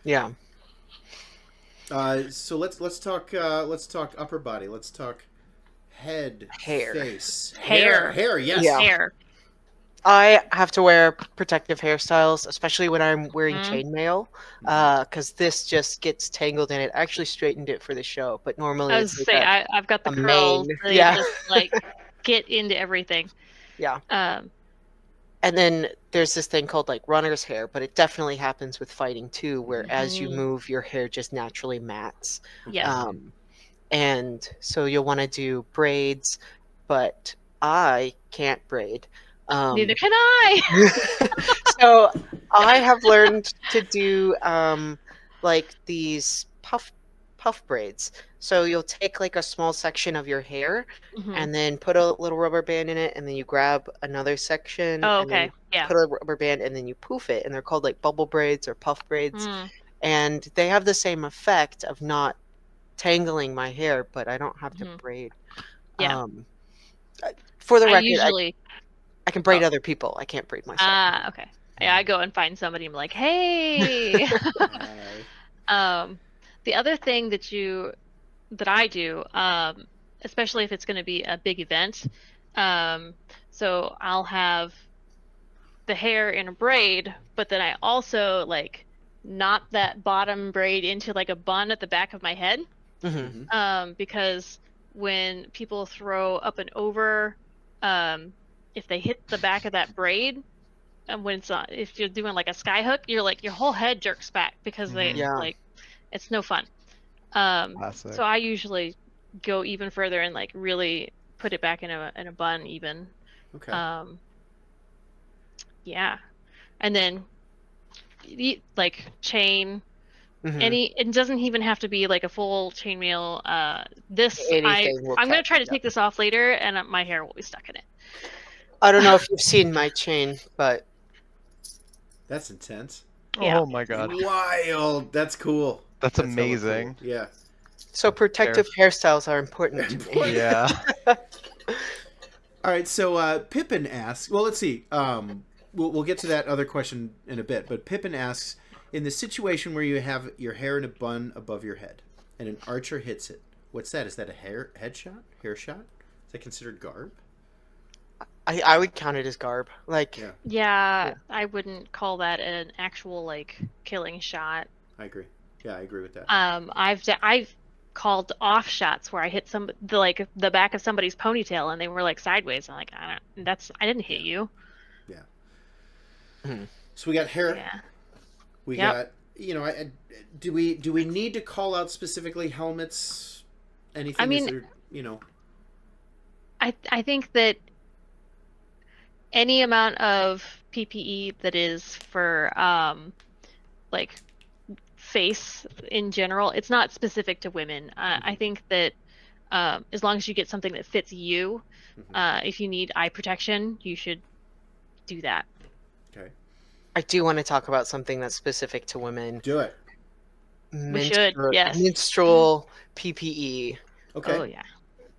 Yeah. So let's talk upper body. Let's talk head, hair, face, hair. Yes, hair. I have to wear protective hairstyles, especially when I'm wearing chainmail, because this just gets tangled in it. I actually straightened it for the show, but normally I was to say I've got the curls. They just like get into everything. Yeah. And then there's this thing called like runner's hair, but it definitely happens with fighting too, where as you move, your hair just naturally mats. Yeah. And so you'll want to do braids, but I can't braid. Neither can I. So I have learned to do like these puff braids. So you'll take like a small section of your hair and then put a little rubber band in it, and then you grab another section. Oh, and then put a rubber band, and then you poof it, and they're called like bubble braids or puff braids. And they have the same effect of not tangling my hair, but I don't have to braid. Yeah. For the record, I can braid other people. I can't braid myself. Okay. I go and find somebody. I'm like, hey. The other thing that I do, especially if it's going to be a big event, so I'll have the hair in a braid, but then I also like knot that bottom braid into like a bun at the back of my head, because when people throw up and over, if they hit the back of that braid, and when it's if you're doing like a sky hook, you're like your whole head jerks back because they like it's no fun. So I usually go even further and like really put it back in a bun even. Okay. Yeah, and then like chain. It doesn't even have to be like a full chainmail. I'm gonna try to take this off later, and my hair will be stuck in it. I don't know if you've seen my chain, but that's intense. Yeah. Oh my god. Wild. That's cool. That's amazing. Cool. Yeah. So protective hairstyles are important to me. Yeah. All right. So Pippin asks. Well, let's see. We'll get to that other question in a bit. But Pippin asks, in the situation where you have your hair in a bun above your head, and an archer hits it, what's that? Is that a head shot? Hair shot? Is that considered garb? I would count it as garb. Like. Yeah, I wouldn't call that an actual like killing shot. I agree. Yeah, I agree with that. I've called off shots where I hit the back of somebody's ponytail and they were like sideways. I'm like, I didn't hit you. Yeah. So we got hair. Yeah. We got, do we need to call out specifically helmets? Anything? I mean, I think that any amount of PPE that is for like face in general, it's not specific to women. I think that as long as you get something that fits you, if you need eye protection, you should do that. Okay. I do want to talk about something that's specific to women. Do it. We should, yes. Menstrual PPE. Okay. Oh, yeah.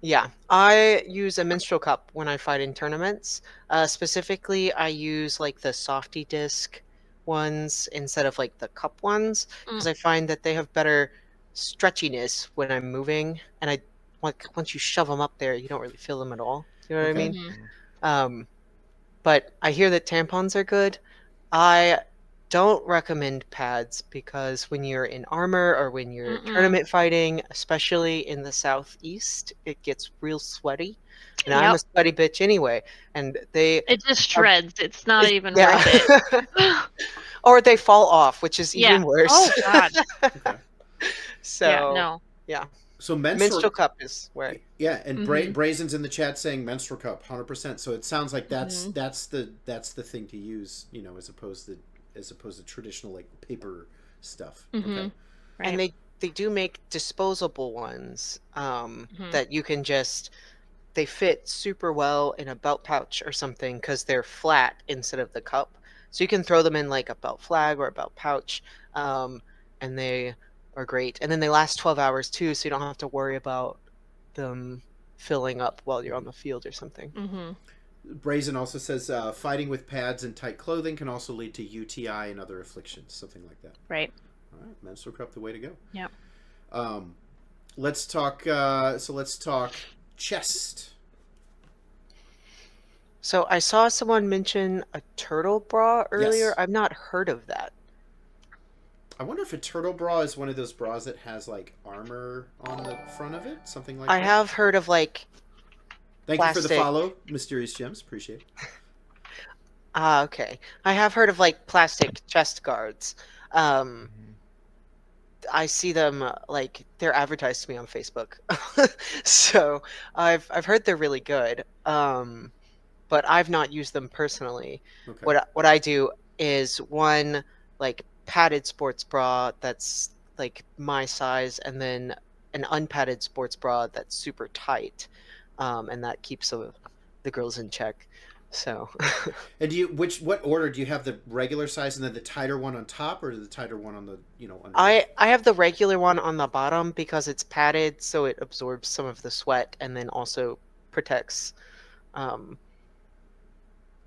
Yeah, I use a menstrual cup when I fight in tournaments. Specifically, I use like the softy disc ones instead of like the cup ones because I find that they have better stretchiness when I'm moving, and once you shove them up there, you don't really feel them at all. You know what I mean? But I hear that tampons are good. I don't recommend pads because when you're in armor or when you're tournament fighting, especially in the southeast, it gets real sweaty. And I'm a sweaty bitch anyway. And it just shreds. It's not even worth it. Or they fall off, which is even worse. Oh god. Okay. So yeah. So menstrual cup is where. Yeah, and Brazen's in the chat saying menstrual cup, 100%. So it sounds like that's the thing to use, as opposed to traditional like paper stuff. Okay. Right. And they do make disposable ones that you can they fit super well in a belt pouch or something because they're flat instead of the cup. So you can throw them in like a belt flag or a belt pouch, and they are great. And then they last 12 hours too, so you don't have to worry about them filling up while you're on the field or something. Brazen also says fighting with pads and tight clothing can also lead to UTI and other afflictions, something like that. Right. All right, menstrual cup, the way to go. Yeah. Let's talk. Let's talk chest. So I saw someone mention a turtle bra earlier. Yes. I've not heard of that. I wonder if a turtle bra is one of those bras that has like armor on the front of it, something like that. I have heard of like. Thank you for the follow, Mysterious Gems. Appreciate it. Okay. I have heard of like plastic chest guards. I see them like they're advertised to me on Facebook, so I've heard they're really good. But I've not used them personally. Okay. What I do is one like padded sports bra that's like my size, and then an unpadded sports bra that's super tight, and that keeps the girls in check. So. And what order do you have? The regular size and then the tighter one on top, or the tighter one on the underneath? I have the regular one on the bottom because it's padded, so it absorbs some of the sweat and then also protects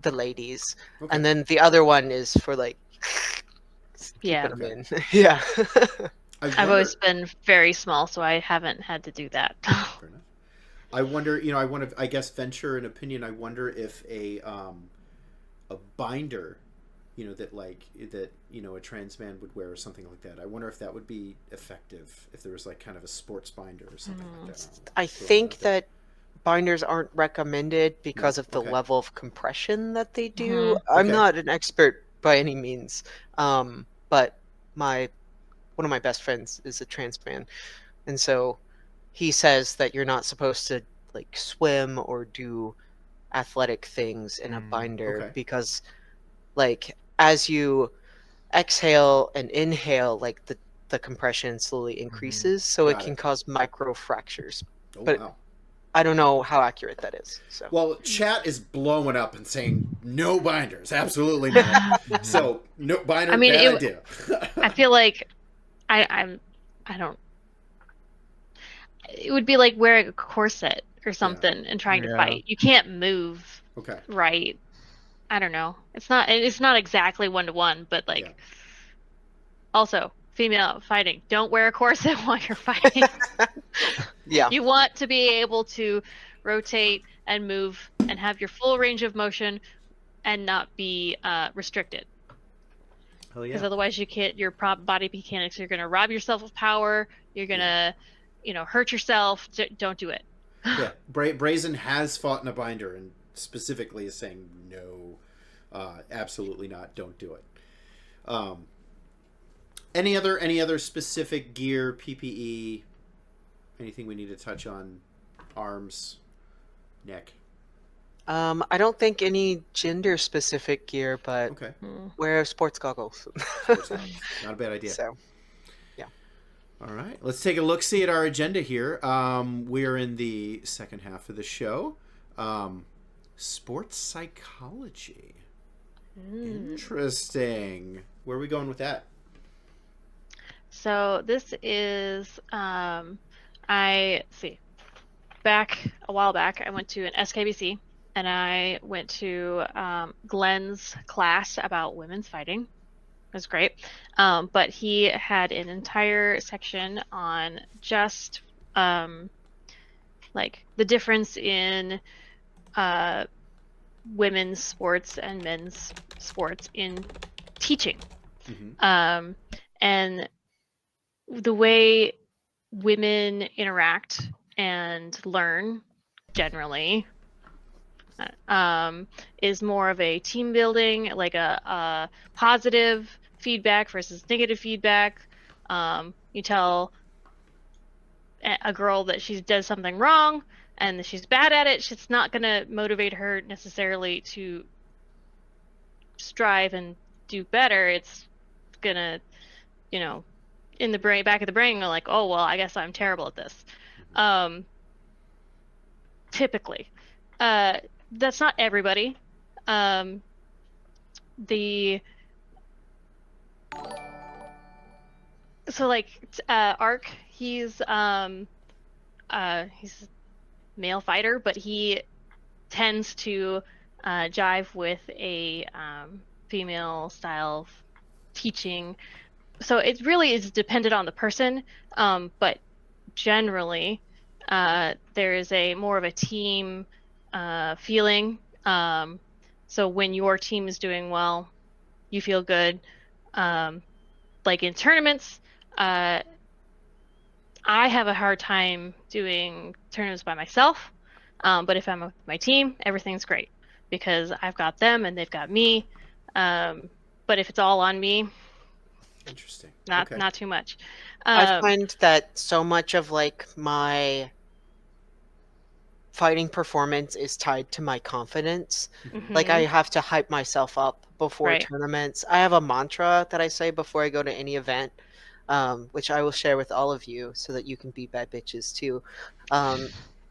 the ladies, Okay. and then the other one is for like Yeah. keeping them in. Yeah. I've always been very small, so I haven't had to do that. Fair enough. I wonder, I want to, I guess, venture an opinion. I wonder if a binder, that a trans man would wear or something like that. I wonder if that would be effective if there was like kind of a sports binder or something like that. I think that binders aren't recommended because of the Okay. level of compression that they do. Mhm. I'm Okay. not an expert by any means, but one of my best friends is a trans man, and so he says that you're not supposed to like swim or do athletic things in a binder Okay. because like as you exhale and inhale, like the compression slowly increases, so it Got can it. cause micro fractures. Oh, But wow. I don't know how accurate that is. So Well, chat is blowing up and saying no binders, absolutely not. So no binder, I mean, bad it- idea. I feel like I don't. It would be like wearing a corset or something and trying to Yeah. fight. You can't move Okay. right. I don't know. It's not exactly 1-to-1, but like Yeah. also female fighting. Don't wear a corset while you're fighting. yeah, You want to be able to rotate and move and have your full range of motion and not be restricted. Hell Because yeah. otherwise you can't, your body mechanics, you're going to rob yourself of power. You're going to, hurt yourself. Don't do it. Yeah. Brazen has fought in a binder and specifically is saying no, absolutely not. Don't do it. Any other specific gear, PPE, anything we need to touch on? Arms, neck. I don't think any gender specific gear, but Okay. wear sports goggles. Not a bad idea. So All right, let's take a look-see at our agenda here. We are in the second half of the show. Sports psychology. Interesting. Where are we going with that? So this is, back a while back, I went to an SKBC and I went to Glenn's class about women's fighting. It was great. But he had an entire section on just like the difference in women's sports and men's sports in teaching. Mm-hmm. And the way women interact and learn generally is more of a team building, like a positive feedback versus negative feedback. You tell a girl that she does something wrong and she's bad at it, it's not going to motivate her necessarily to strive and do better. It's going to, in the back of the brain, go like, oh, well, I guess I'm terrible at this. Typically. That's not everybody. Ark, he's a male fighter, but he tends to jive with a female style of teaching. So it really is dependent on the person, but generally there is a more of a team feeling. So when your team is doing well, you feel good. Like in tournaments, I have a hard time doing tournaments by myself, but if I'm with my team, everything's great because I've got them and they've got me. But if it's all on me, Interesting. not too much. I find that so much of like my fighting performance is tied to my confidence. Like I have to hype myself up before tournaments. I have a mantra that I say before I go to any event, which I will share with all of you so that you can be bad bitches too.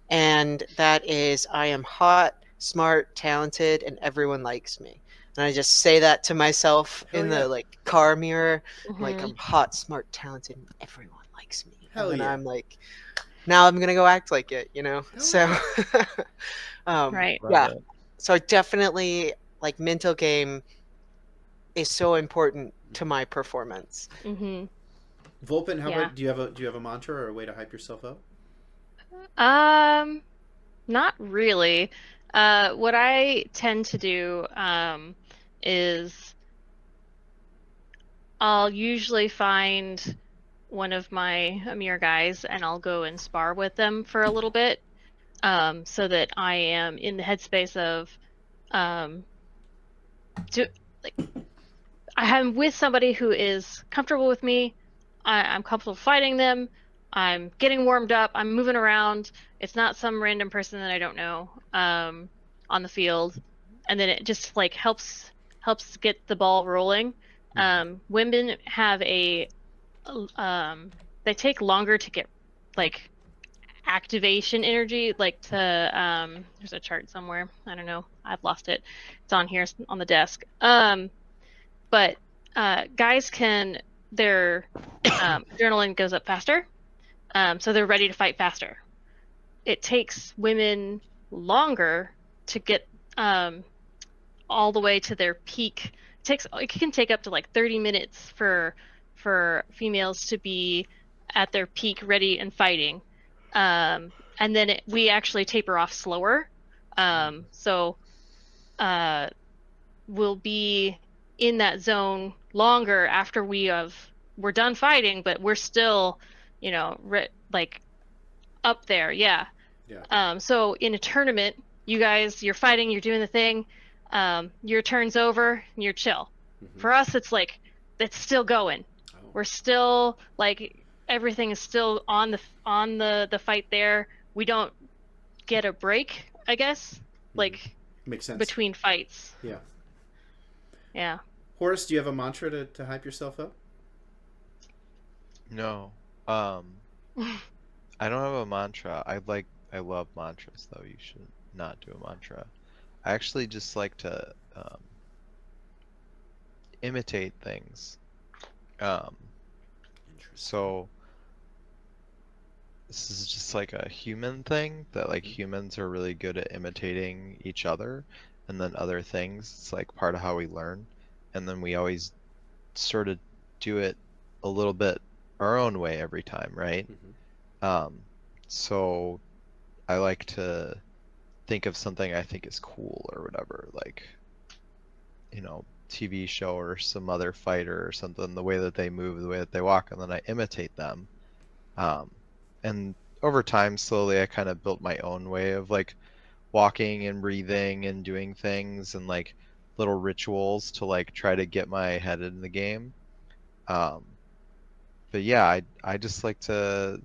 And that is, I am hot, smart, talented, and everyone likes me. And I just say that to myself in the like car mirror, like I'm hot, smart, talented, and everyone likes me. Hell and then yeah. I'm like, now I'm gonna go act like it, Hell So, Right. yeah. So I definitely like mental game is so important to my performance. Mm-hmm. Volpin, how Yeah. about do you have a mantra or a way to hype yourself up? Not really. What I tend to do is I'll usually find one of my Amir guys and I'll go and spar with them for a little bit, so that I am in the headspace of like I'm with somebody who is comfortable with me. I'm comfortable fighting them. I'm getting warmed up. I'm moving around. It's not some random person that I don't know on the field, and then it just like helps get the ball rolling. Women have they take longer to get like activation energy, like to there's a chart somewhere. I don't know. I've lost it. It's on here on the desk. But guys can their adrenaline goes up faster, so they're ready to fight faster. It takes women longer to get all the way to their peak. It can take up to like 30 minutes for females to be at their peak, ready and fighting, and then we actually taper off slower. So we'll be in that zone longer after we're done fighting, but we're still, like up there. Yeah. So in a tournament, you're fighting, you're doing the thing, your turn's over, and you're chill. For us, it's like it's still going. We're still like everything is still on the fight there. We don't get a break, I guess. Like makes sense between fights. Yeah. Yeah. Horus, do you have a mantra to hype yourself up? No. I don't have a mantra. I love mantras though. You should not do a mantra. I actually just like to imitate things. So this is just like a human thing that like humans are really good at imitating each other, and then other things. It's like part of how we learn, and then we always sort of do it a little bit our own way every time, right? So I like to think of something I think is cool or whatever, like, TV show or some other fighter or something, the way that they move, the way that they walk, and then I imitate them. And over time, slowly, I kind of built my own way of like walking and breathing and doing things and like little rituals to like try to get my head in the game. But yeah, I just like to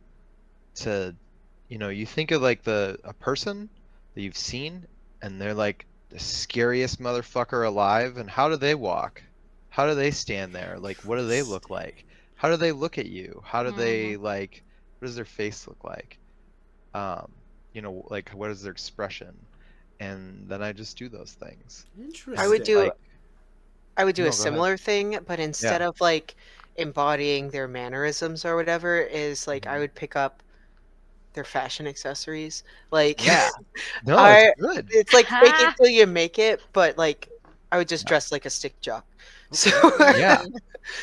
you think of like a person that you've seen and they're like the scariest motherfucker alive, and how do they walk? How do they stand there? Like, what do they look like? How do they look at you? How do they like, what does their face look like? Like what is their expression? And then I just do those things. Interesting. I would do Like, I would do No, a go ahead. similar thing, but instead of like embodying their mannerisms or whatever, is like I would pick up their fashion accessories. Like Yeah. No, it's good. it's like fake it till you make it, but like I would just dress like a stick jock. So Yeah.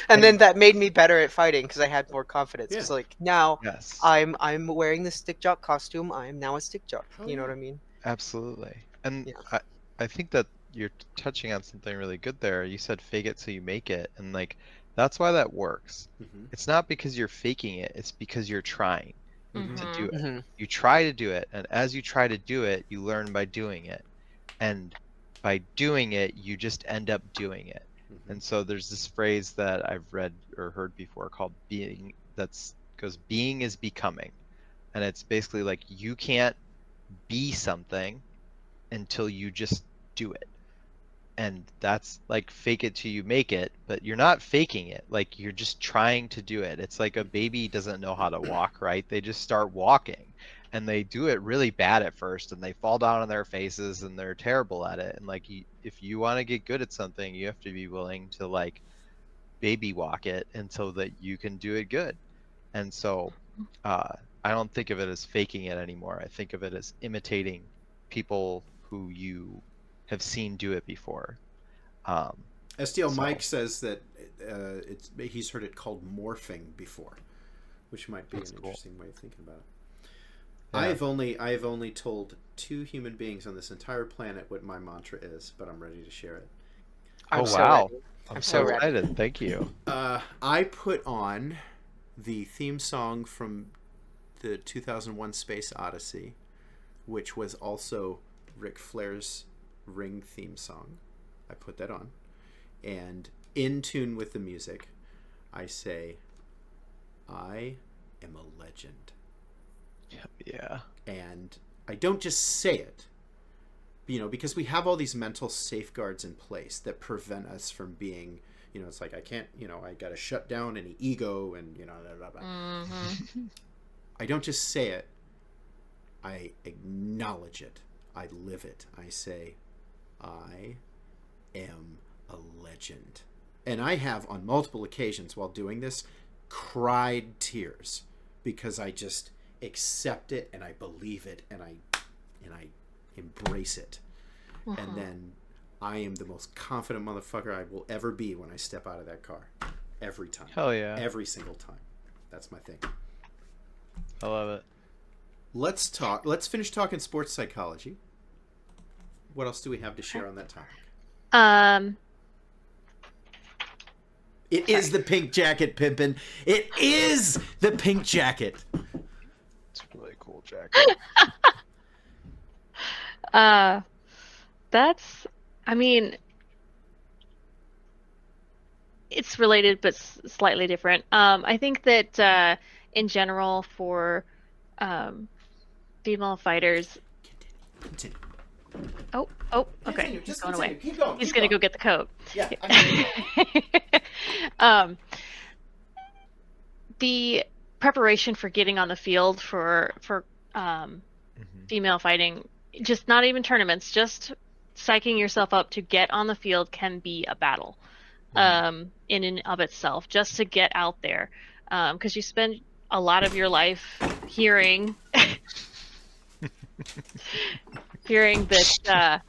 and then that made me better at fighting because I had more confidence. Yeah. Because like now Yes. I'm wearing the stick jock costume. I am now a stick jock. Oh, You know yeah. what I mean? Absolutely. And Yeah. I think that you're touching on something really good there. You said fake it till you make it, and like that's why that works. It's not because you're faking it, it's because you're trying to do it. You try to do it, and as you try to do it, you learn by doing it. And by doing it, you just end up doing it. And so there's this phrase that I've read or heard before called being being is becoming. And it's basically like you can't be something until you just do it. And that's like fake it till you make it, but you're not faking it. Like you're just trying to do it. It's like a baby doesn't know how to walk, right? They just start walking and they do it really bad at first and they fall down on their faces and they're terrible at it. And like if you want to get good at something, you have to be willing to like baby walk it until that you can do it good. And so I don't think of it as faking it anymore. I think of it as imitating people who you have seen do it before. STL So- Mike says that he's heard it called morphing before, which might be That's an cool. interesting way of thinking about it. Yeah. I have only told 2 human beings on this entire planet what my mantra is, but I'm ready to share it. I'm Oh, so wow. ready. I'm so so ready. excited. Thank you. I put on the theme song from the 2001 Space Odyssey, which was also Ric Flair's Ring theme song. I put that on. And in tune with the music, I say, I am a legend. Yeah. And I don't just say it, because we have all these mental safeguards in place that prevent us from being, it's like I can't, I got to shut down any ego and, blah, blah, blah. Mm-hmm. I don't just say it. I acknowledge it. I live it. I say, I am a legend. And I have, on multiple occasions while doing this, cried tears because I just accept it and I believe it and I embrace it. Mm-hmm. And then I am the most confident motherfucker I will ever be when I step out of that car. Every time. Hell yeah. Every single time. That's my thing. I love it. Let's finish talking sports psychology. What else do we have to share on that topic? It is the pink jacket, Pimpin'. It is the pink jacket. It's a really cool jacket. It's related but slightly different. I think that in general for female fighters. Continue. Oh, okay. Continue. He's Just going continue. away. Keep going. He's Keep gonna going. go get the coat. Yeah. The preparation for getting on the field for female fighting, just not even tournaments, just psyching yourself up to get on the field can be a battle in and of itself, just to get out there, because you spend a lot of your life hearing that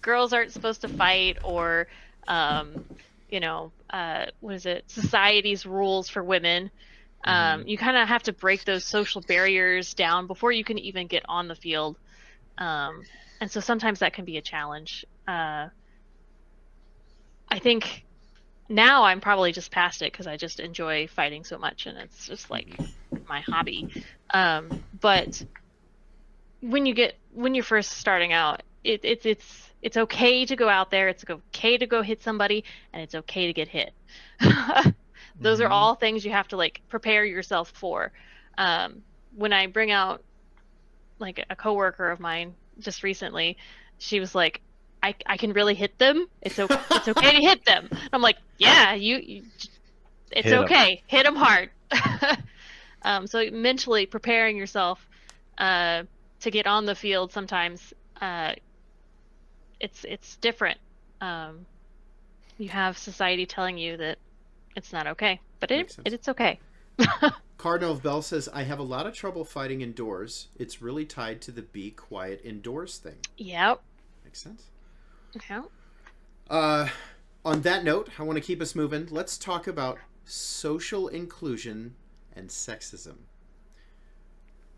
girls aren't supposed to fight, or what is it, society's rules for women. You kind of have to break those social barriers down before you can even get on the field, and so sometimes that can be a challenge. I think now I'm probably just past it because I just enjoy fighting so much and it's just like my hobby. But when you're first starting out, it's okay to go out there, it's okay to go hit somebody, and it's okay to get hit. Those are all things you have to like prepare yourself for. When I bring out like a coworker of mine just recently, she was like, I can really hit them. It's okay to hit them. I'm like, yeah, it's Hit 'em. okay. Hit them hard. So mentally preparing yourself to get on the field sometimes, it's different. You have society telling you that it's not okay, but Makes sense. it's okay. Cardinal of Bell says, I have a lot of trouble fighting indoors. It's really tied to the be quiet indoors thing. Yep. Makes sense. Yeah. On that note, I want to keep us moving. Let's talk about social inclusion and sexism.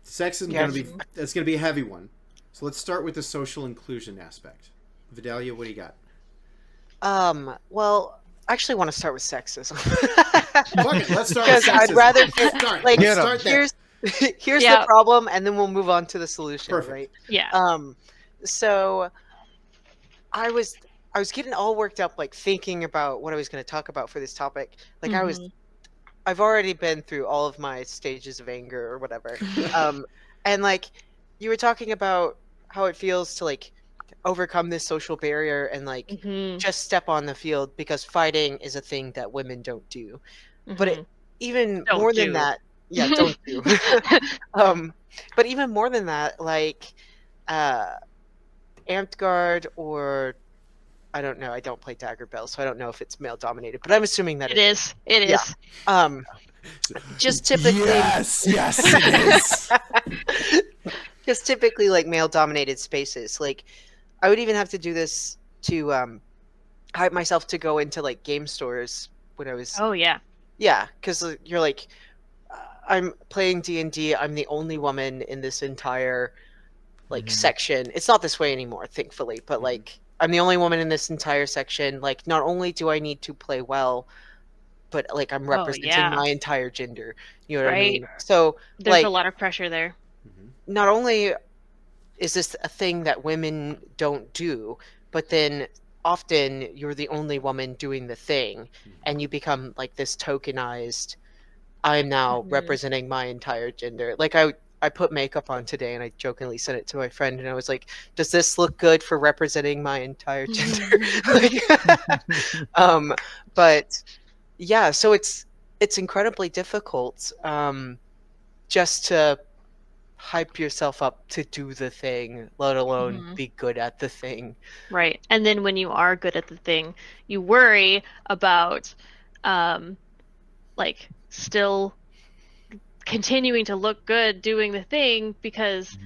Sexism is going to be a heavy one. So let's start with the social inclusion aspect. Vidalia, what do you got? Well, I actually want to start with sexism. Fuck it, let's start with Because sexism. I'd rather Start. like Get 'em. Start there. here's Yeah. the problem, and then we'll move on to the solution. Perfect. Right? Yeah. So I was getting all worked up, like thinking about what I was going to talk about for this topic. Like I've already been through all of my stages of anger or whatever. And like you were talking about how it feels to like overcome this social barrier and like Mhm. just step on the field, because fighting is a thing that women don't do. But Mhm. even Don't more do. than that, yeah, don't do. But even more than that, like Amped Guard, or I don't know, I don't play Dagger Bell, so I don't know if it's male dominated, but I'm assuming that It is. It is. Yeah. Just typically Yes, it is. just typically like male dominated spaces, like I would even have to do this to hype myself to go into like game stores when I was Oh yeah. yeah, because you're like I'm playing D&D. I'm the only woman in this entire like section. It's not this way anymore, thankfully, but like I'm the only woman in this entire section. Like not only do I need to play well, but like I'm Oh representing yeah. my entire gender. You know what I Right. mean? So There's a like lot of pressure there. not only is this a thing that women don't do, but then often you're the only woman doing the thing and you become like this tokenized I'm now representing my entire gender. Like I put makeup on today and I jokingly sent it to my friend and I was like, does this look good for representing my entire gender? Like, but yeah, so it's incredibly difficult just to hype yourself up to do the thing, let alone be good at the thing. Right. And then when you are good at the thing, you worry about like still continuing to look good doing the thing because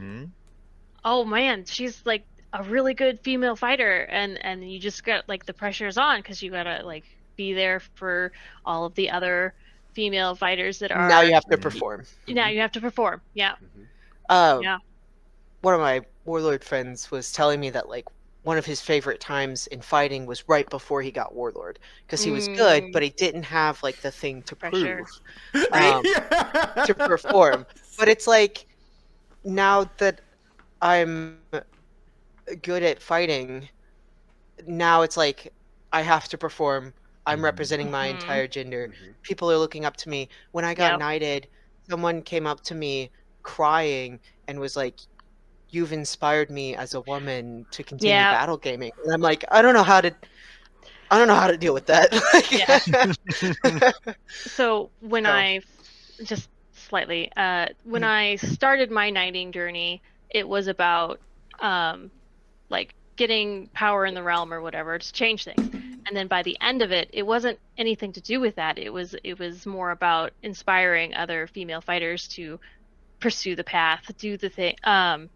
oh man, she's like a really good female fighter and you just got like the pressure's on because you gotta like be there for all of the other female fighters that are Now you have to perform. Now you have to perform. Yeah. Yeah. One of my Warlord friends was telling me that like one of his favorite times in fighting was right before he got Warlord because he was good, but he didn't have like the thing to prove to perform. But it's like now that I'm good at fighting, now it's like I have to perform. I'm representing my entire gender. People are looking up to me. When I got knighted, someone came up to me crying and was like, you've inspired me as a woman to continue battle gaming. And I'm like, I don't know how to deal with that. So when I just slightly when I started my knighting journey, it was about like getting power in the realm or whatever to change things. And then by the end of it, it wasn't anything to do with that. It was more about inspiring other female fighters to pursue the path, do the thing,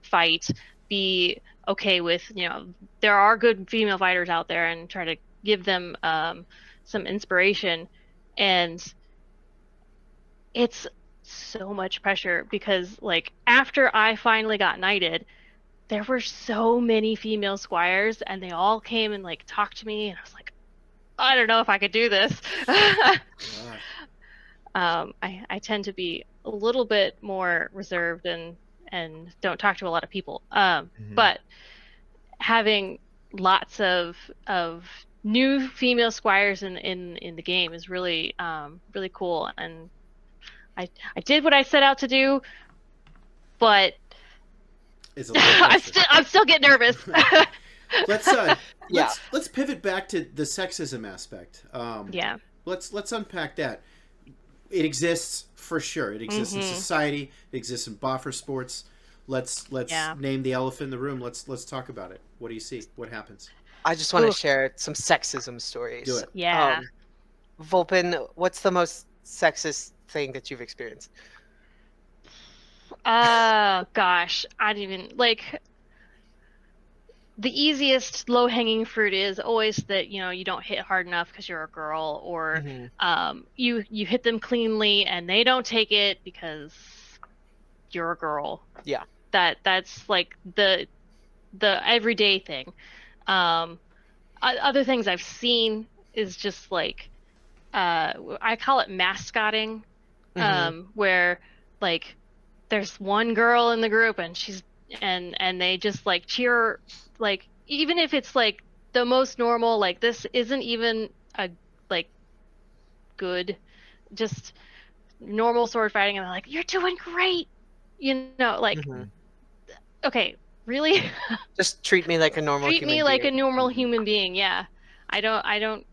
fight, be okay with, there are good female fighters out there and try to give them some inspiration. And it's so much pressure because like after I finally got knighted, there were so many female squires and they all came and like talked to me and I was like, I don't know if I could do this. I tend to be a little bit more reserved and don't talk to a lot of people. But having lots of new female squires in the game is really really cool. And I did what I set out to do, but I'm still getting nervous. Let's pivot back to the sexism aspect. Let's unpack that. It exists for sure. It exists in society. It exists in boffer sports. Let's name the elephant in the room. Let's talk about it. What do you see? What happens? I just want to share some sexism stories. Do it. Yeah. Volpin, what's the most sexist thing that you've experienced? Gosh, I didn't even like. The easiest low-hanging fruit is always that you don't hit hard enough because you're a girl, or you hit them cleanly and they don't take it because you're a girl. Yeah, that's like the everyday thing. Other things I've seen is just like I call it mascotting, where like there's one girl in the group and she's and they just like cheer, like even if it's like the most normal, like this isn't even a like good, just normal sword fighting, and they're like, you're doing great, like okay, really? Just treat me like a normal treat human me like being. a normal human being. Yeah, I don't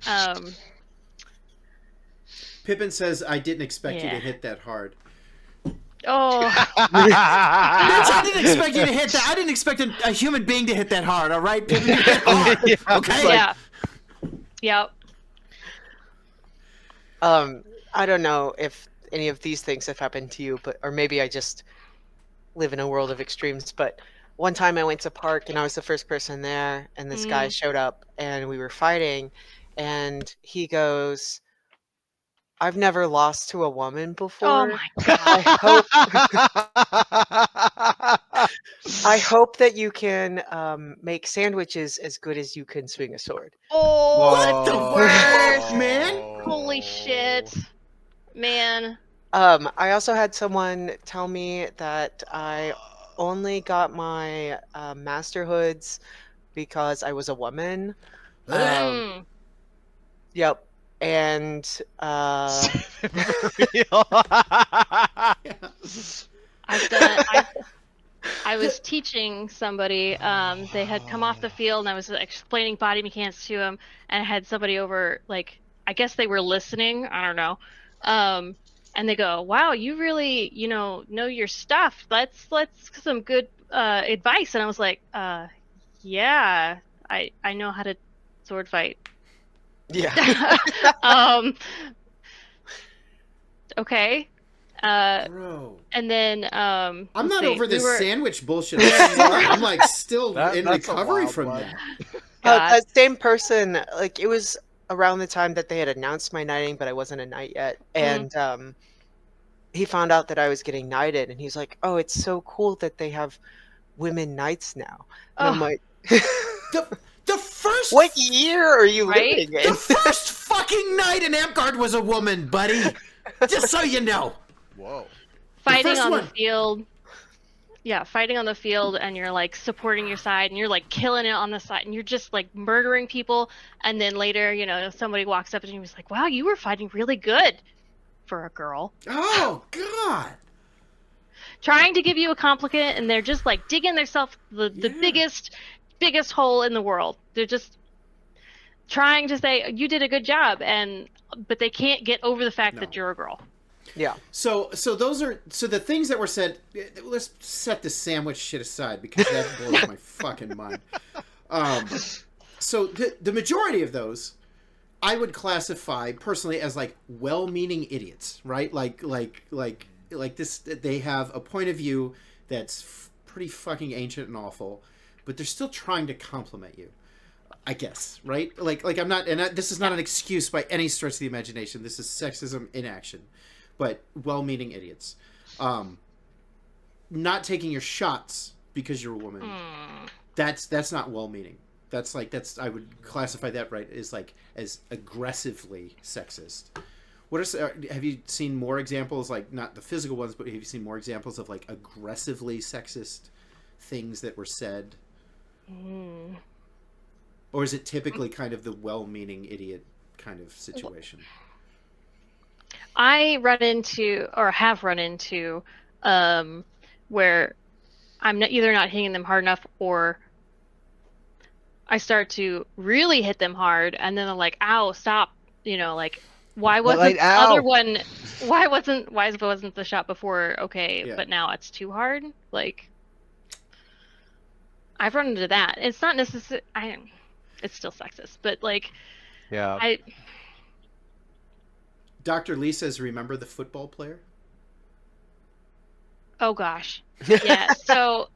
Pippin says, I didn't expect you to hit that hard. Oh. I didn't expect you to hit that. I didn't expect a human being to hit that hard, all right? Pippin, you hit hard. Okay? Yeah. Yep. I don't know if any of these things have happened to you, or maybe I just live in a world of extremes, but one time I went to park and I was the first person there, and this guy showed up and we were fighting, and he goes, "I've never lost to a woman before. Oh my god. I hope that you can make sandwiches as good as you can swing a sword." Oh, What the worst. fuck, man? Holy shit. Man. I also had someone tell me that I only got my masterhoods because I was a woman. Mm. Yep. And I've done. I was teaching somebody. They had come off the field, and I was explaining body mechanics to them, and I had somebody over. Like, I guess they were listening. I don't know. And they go, "Wow, you really, know your stuff. That's some good advice." And I was like, "Yeah, I know how to sword fight." yeah. Okay. Bro. And then I'm let's not see, over this we were- sandwich bullshit. I'm like still in that's a recovery wild from one. that. God. That same person, like, it was around the time that they had announced my knighting, but I wasn't a knight yet. And he found out that I was getting knighted, and he's like, "Oh, it's so cool that they have women knights now." And I'm Oh. like, The first "What year are you Right? living in?" the first fucking knight in Amtgard was a woman, buddy. Just so you know. Whoa. Fighting first on one. the field. Yeah, fighting on the field, and you're like supporting your side, and you're like killing it on the side, and you're just like murdering people. And then later, somebody walks up and you're like, "Wow, you were fighting really good for a girl." Oh God. Trying to give you a compliment, and they're just like digging themselves the Yeah. biggest hole in the world. They're just trying to say you did a good job, but they can't get over the fact that you're a girl. Yeah. So those are the things that were said. Let's set the sandwich shit aside because that blows my fucking mind. So the majority of those, I would classify personally as like well-meaning idiots, right? Like this. They have a point of view that's pretty fucking ancient and awful, but they're still trying to compliment you. I guess, right? Like I'm not, and this is not an excuse by any stretch of the imagination. This is sexism in action. But well-meaning idiots, not taking your shots because you're a woman. That's not well-meaning. I would classify that as aggressively sexist. Have you seen more examples, like not the physical ones, but have you seen more examples of like aggressively sexist things that were said? Or is it typically kind of the well-meaning idiot kind of situation? I have run into where I'm either not hitting them hard enough, or I start to really hit them hard, and then they're like, "Ow, stop!" Like, why wasn't the other one? Why wasn't the shot before okay, but now it's too hard? Like, I've run into that. It's not necessarily. It's still sexist, but like, yeah. Dr. Lee says, "Remember the football player?" Oh gosh, yeah. So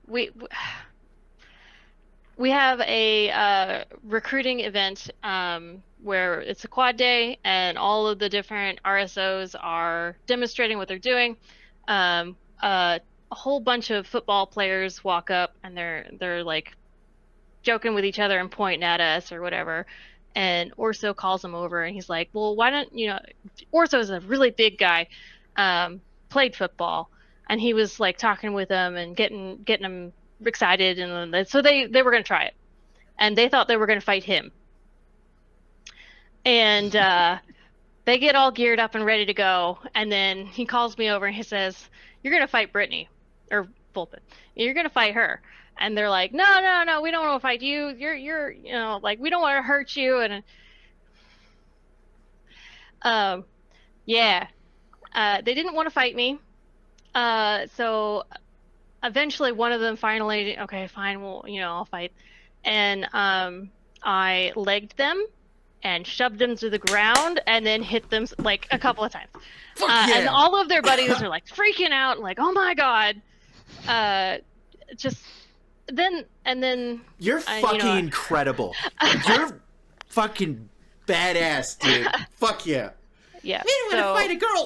we have a recruiting event where it's a quad day, and all of the different RSOs are demonstrating what they're doing. A whole bunch of football players walk up, and they're like joking with each other and pointing at us or whatever. And Orso calls him over, and he's like, "Well, why don't Orso is a really big guy, played football, and he was like talking with them and getting them excited, and so they were going to try it, and they thought they were going to fight him, and they get all geared up and ready to go, and then he calls me over and he says, "You're going to fight Brittany or Volpin. You're going to fight her." And they're like, no, we don't want to fight you. You're like, we don't want to hurt you. And they didn't want to fight me. So eventually one of them finally, okay, fine, well, I'll fight. And I legged them and shoved them to the ground and then hit them like a couple of times. And all of their buddies are like freaking out, like, oh my God. just then You're fucking incredible. You're fucking badass, dude. Fuck yeah. Yeah. We don't want to fight a girl.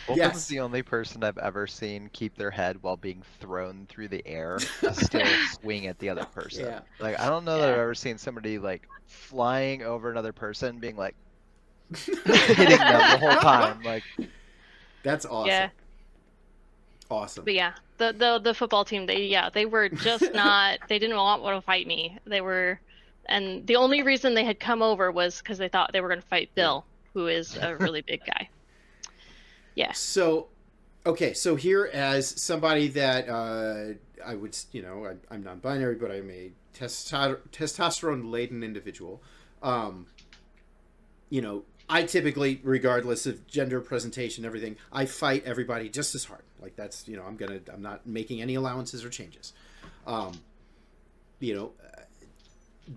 Volpin's Yes. the only person I've ever seen keep their head while being thrown through the air to still swing at the other person. Yeah. Like, I don't know that I've ever seen somebody like flying over another person being like hitting them the whole time. Like, That's awesome. Yeah. Awesome. But yeah, the football team, they were just not. They didn't want to fight me. They were, and the only reason they had come over was because they thought they were going to fight Bill, who is a really big guy. Yeah. So, okay, so here as somebody that I would, I'm non-binary, but I'm a testosterone-laden individual. I typically, regardless of gender presentation, everything, I fight everybody just as hard. Like that's, I'm not making any allowances or changes.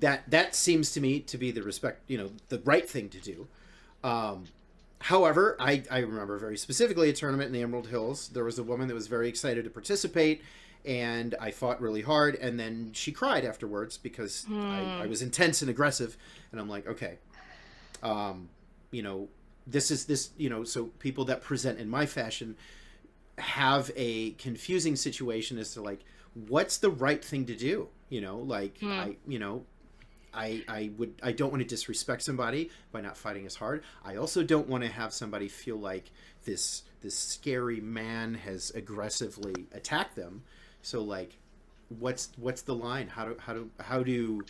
That seems to me to be the the right thing to do. However, I remember very specifically a tournament in the Emerald Hills. There was a woman that was very excited to participate, and I fought really hard, and then she cried afterwards because I was intense and aggressive, and I'm like, okay, so people that present in my fashion have a confusing situation as to like, what's the right thing to do? I don't want to disrespect somebody by not fighting as hard. I also don't want to have somebody feel like this scary man has aggressively attacked them. So like, what's the line? How do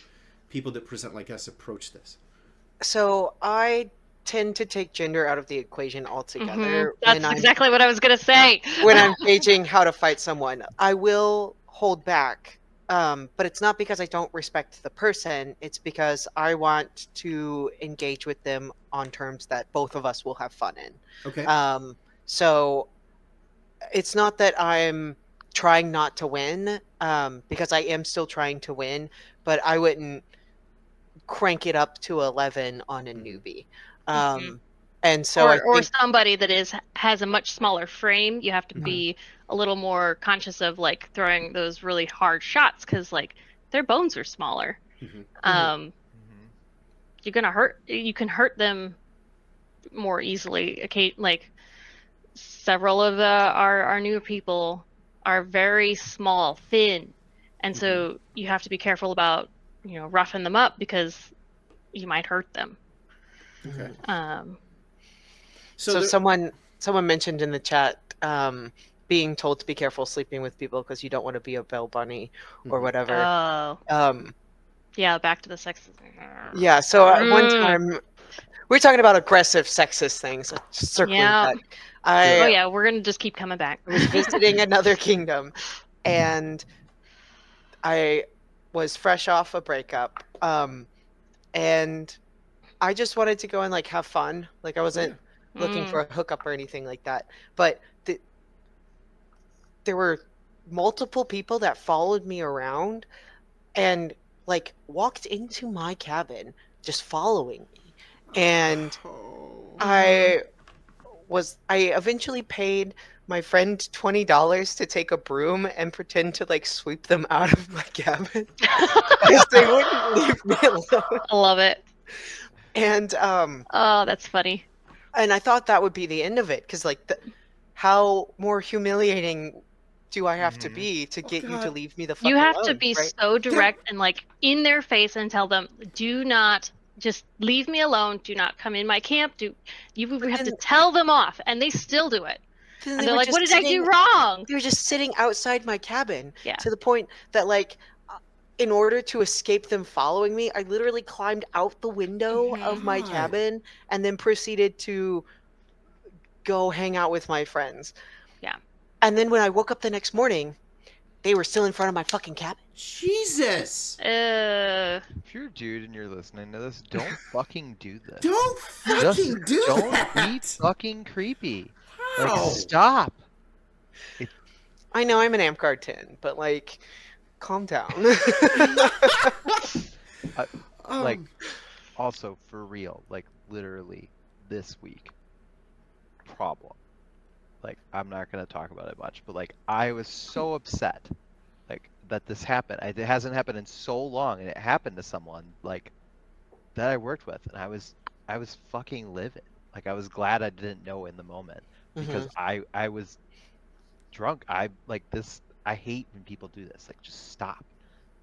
people that present like us approach this? So I tend to take gender out of the equation altogether. That's exactly what I was gonna say. When I'm gauging how to fight someone, I will hold back. But it's not because I don't respect the person. It's because I want to engage with them on terms that both of us will have fun in. Okay. So it's not that I'm trying not to win, because I am still trying to win, but I wouldn't crank it up to 11 on a newbie. And so or somebody that has a much smaller frame, you have to be a little more conscious of like throwing those really hard shots because like their bones are smaller. You can hurt them more easily. Okay, like several of our newer people are very small, thin, and so you have to be careful about roughing them up because you might hurt them. Okay. So someone mentioned in the chat being told to be careful sleeping with people because you don't want to be a bell bunny or whatever. Yeah, back to the sexism. Yeah, so one time we were talking about aggressive sexist things. Circling back. We're gonna just keep coming back. I was visiting another kingdom, and I was fresh off a breakup, and I just wanted to go and like have fun. Like I wasn't looking for a hookup or anything like that. But there were multiple people that followed me around and like walked into my cabin just following me. And I eventually paid my friend $20 to take a broom and pretend to like sweep them out of my cabin because they wouldn't leave me alone. I love it. And oh, that's funny. And I thought that would be the end of it because like how more humiliating do I have to be to get you to leave me the fuck alone? You have to be so direct and like in their face and tell them, do not just leave me alone. Do not come in my camp. You have to tell them off, and they still do it. And they're like, what did I do wrong? They were just sitting outside my cabin to the point that like, in order to escape them following me, I literally climbed out the window of my cabin and then proceeded to go hang out with my friends. Yeah. And then when I woke up the next morning, they were still in front of my fucking cabin. Jesus! If you're a dude and you're listening to this, don't fucking do this. Don't fucking do that! Don't be fucking creepy. Like, stop. I know I'm an Amcard 10, but like, calm down. Like, also for real, like literally this week, problem. like I'm not gonna talk about it much, but like I was so upset like that this happened. It hasn't happened in so long, and it happened to someone like that I worked with, and I was fucking livid. Like I was glad I didn't know in the moment because I was drunk. I like this. I hate when people do this. Like just stop.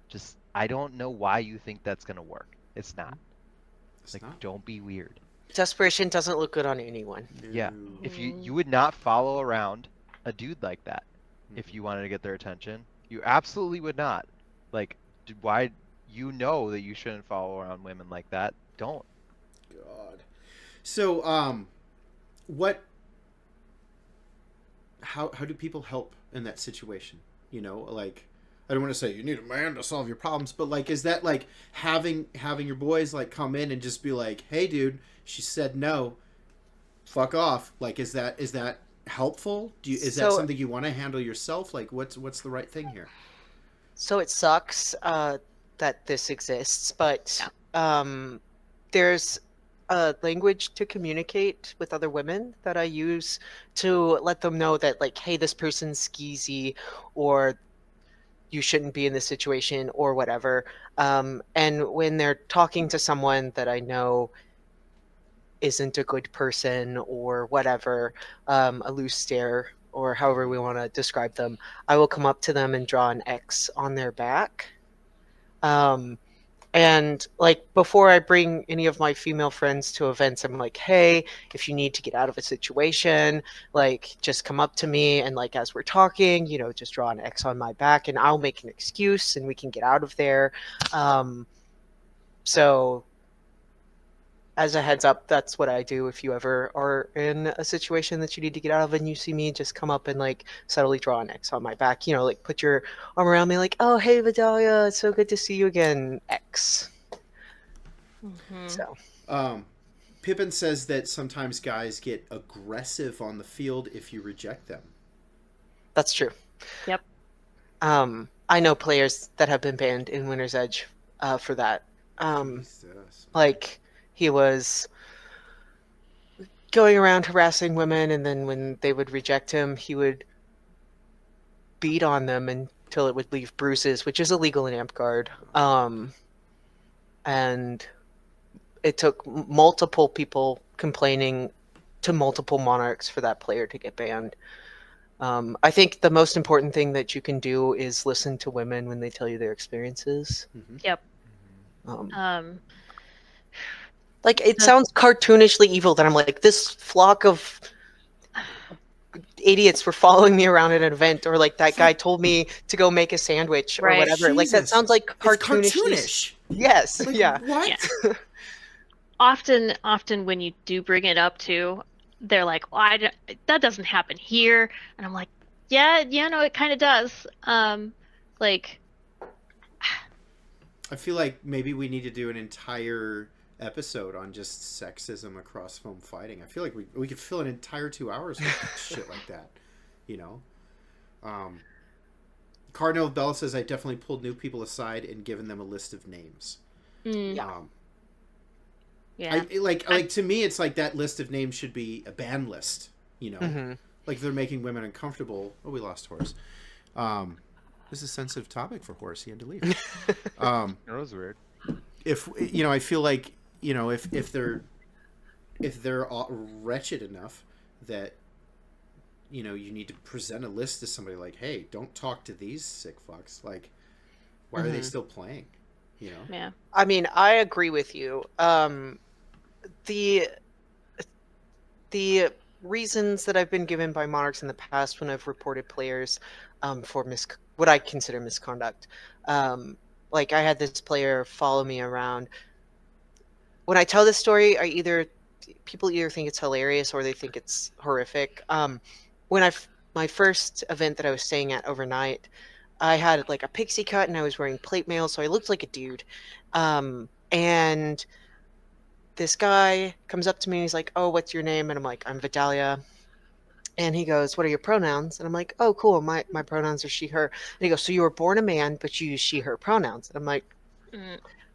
Just I don't know why you think that's gonna work. It's not. It's Like not. don't be weird. Desperation doesn't look good on anyone. Yeah. No. If you would not follow around a dude like that if you wanted to get their attention. You absolutely would not. Like why you know that you shouldn't follow around women like that. Don't. God. So, what? How do people help in that situation? You know, like I don't want to say you need a man to solve your problems, but like, is that like having your boys like come in and just be like, hey, dude, she said no, fuck off. Like, is that helpful? Is that So- something you want to handle yourself? Like, what's the right thing here? So it sucks that this exists, but there's a language to communicate with other women that I use to let them know that, like, hey, this person's skeezy, or you shouldn't be in this situation, or whatever. And when they're talking to someone that I know isn't a good person or whatever, a loose stare, or however we want to describe them, I will come up to them and draw an X on their back. And like before I bring any of my female friends to events, I'm like, hey, if you need to get out of a situation, like just come up to me, and like as we're talking, just draw an X on my back and I'll make an excuse and we can get out of there. So as a heads up, that's what I do. If you ever are in a situation that you need to get out of and you see me, just come up and like subtly draw an X on my back. Like put your arm around me, like, oh, hey, Vidalia, it's so good to see you again, X. So, Pippin says that sometimes guys get aggressive on the field if you reject them. that's true. Yep. I know players that have been banned in Winter's Edge for that. Jesus. Like, he was going around harassing women, and then when they would reject him, he would beat on them until it would leave bruises, which is illegal in Amtgard. And it took multiple people complaining to multiple monarchs for that player to get banned. I think the most important thing that you can do is listen to women when they tell you their experiences. Yep. Like, it sounds cartoonishly evil that I'm like, this flock of idiots were following me around at an event, or like that guy told me to go make a sandwich or Right. whatever. Like, that Jesus. sounds like It's cartoonishly. cartoonish. Yes. Like, yeah. What? Yeah. Often when you do bring it up too, they're like, well, that doesn't happen here. And I'm like, yeah, no, it kind of does. Like, I feel like maybe we need to do an entire episode on just sexism across foam fighting. I feel like we could fill an entire 2 hours with shit like that, Cardinal Bell says, I definitely pulled new people aside and given them a list of names. Yeah. yeah. Like to me, it's like that list of names should be a ban list, Mm-hmm. like they're making women uncomfortable. Oh, we lost Horus. This is a sensitive topic for Horus. He had to leave. That was weird. If I feel like if they're wretched enough that you need to present a list to somebody like, hey, don't talk to these sick fucks. Like, why are they still playing? Yeah. I mean, I agree with you. The reasons that I've been given by monarchs in the past when I've reported players for what I consider misconduct. Like, I had this player follow me around. When I tell this story, people either think it's hilarious or they think it's horrific. When my first event that I was staying at overnight, I had like a pixie cut and I was wearing plate mail, so I looked like a dude. And this guy comes up to me and he's like, oh, what's your name? And I'm like, I'm Vidalia. And he goes, what are your pronouns? And I'm like, oh, cool. My pronouns are she, her. And he goes, so you were born a man, but you use she, her pronouns. And I'm like,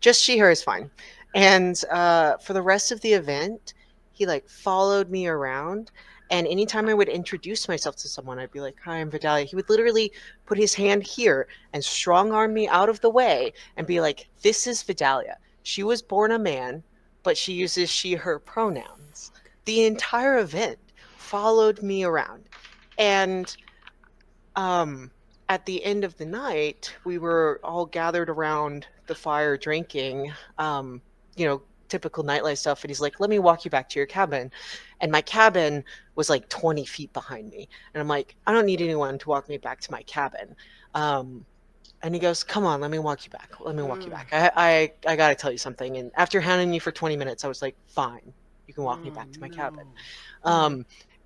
just she, her is fine. And for the rest of the event, he like followed me around And anytime I would introduce myself to someone, I'd be like, "Hi, I'm Vidalia." He would literally put his hand here and strong arm me out of the way and be like, "This is Vidalia. She was born a man, but she uses she, her pronouns." The entire event followed me around. And at the end of the night, we were all gathered around the fire drinking, typical nightlife stuff. And he's like, "Let me walk you back to your cabin." And my cabin was like 20 feet behind me. And I'm like, "I don't need anyone to walk me back to my cabin." And he goes, "Come on, let me walk you back. Let me walk you back. I got to tell you something." And after hounding you for 20 minutes, I was like, "Fine, you can walk me back to my cabin."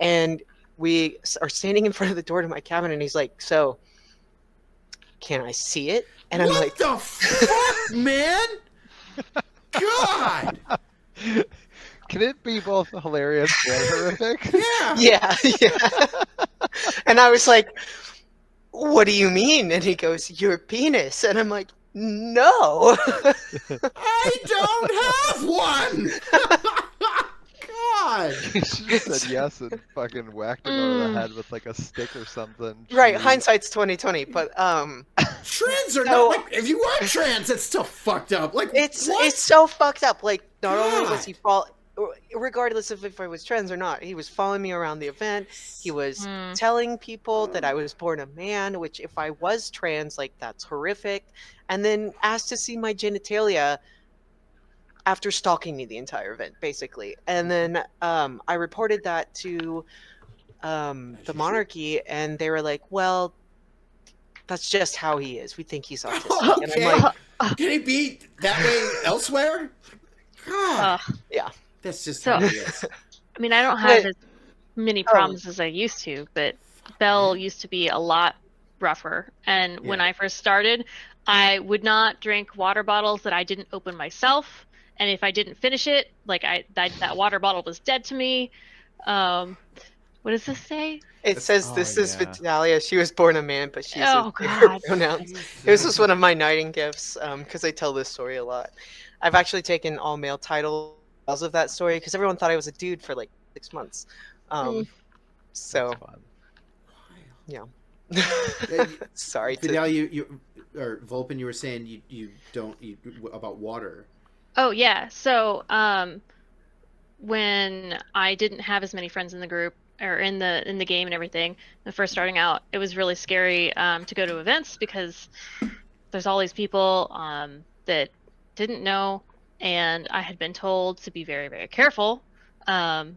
And we are standing in front of the door to my cabin, and he's like, "So, can I see it?" And I'm like, "What the fuck, man? God!" Can it be both hilarious and horrific? Yeah. And I was like, "What do you mean?" And he goes, "Your penis." And I'm like, "No." I don't have one! God! You should have said yes and fucking whacked him over the head with like a stick or something. Right, Jeez. hindsight's 20/20, but Trans or No. not, like, if you are trans, it's still fucked up. Like, it's what? so fucked up. Like, not only was God. he regardless of if I was trans or not, he was following me around the event. He was telling people that I was born a man, which if I was trans, like, that's horrific. And then asked to see my genitalia after stalking me the entire event, basically. And then I reported that to the monarchy, and they were like, "Well, that's just how he is. We think he's autistic." And I'm Okay. like, Can he be that way elsewhere? God. yeah. That's just So- how he is. I mean, I don't have But- as many problems as I used to, but Belle used to be a lot rougher. And when Yeah. I first started, I would not drink water bottles that I didn't open myself. And if I didn't finish it, like that water bottle was dead to me. What does this say? It says oh, this is yeah. Vidalia. She was born a man, but she Oh, uses her God. pronouns. This was one of my knighting gifts because I tell this story a lot. I've actually taken all male titles because of that story because everyone thought I was a dude for like 6 months. So, That's fun. yeah. Yeah, Sorry. Vidalia, you or Volpin, you were saying you don't about water. Oh yeah. So when I didn't have as many friends in the group or in the game and everything, and first starting out, it was really scary to go to events because there's all these people that didn't know, and I had been told to be very, very careful. And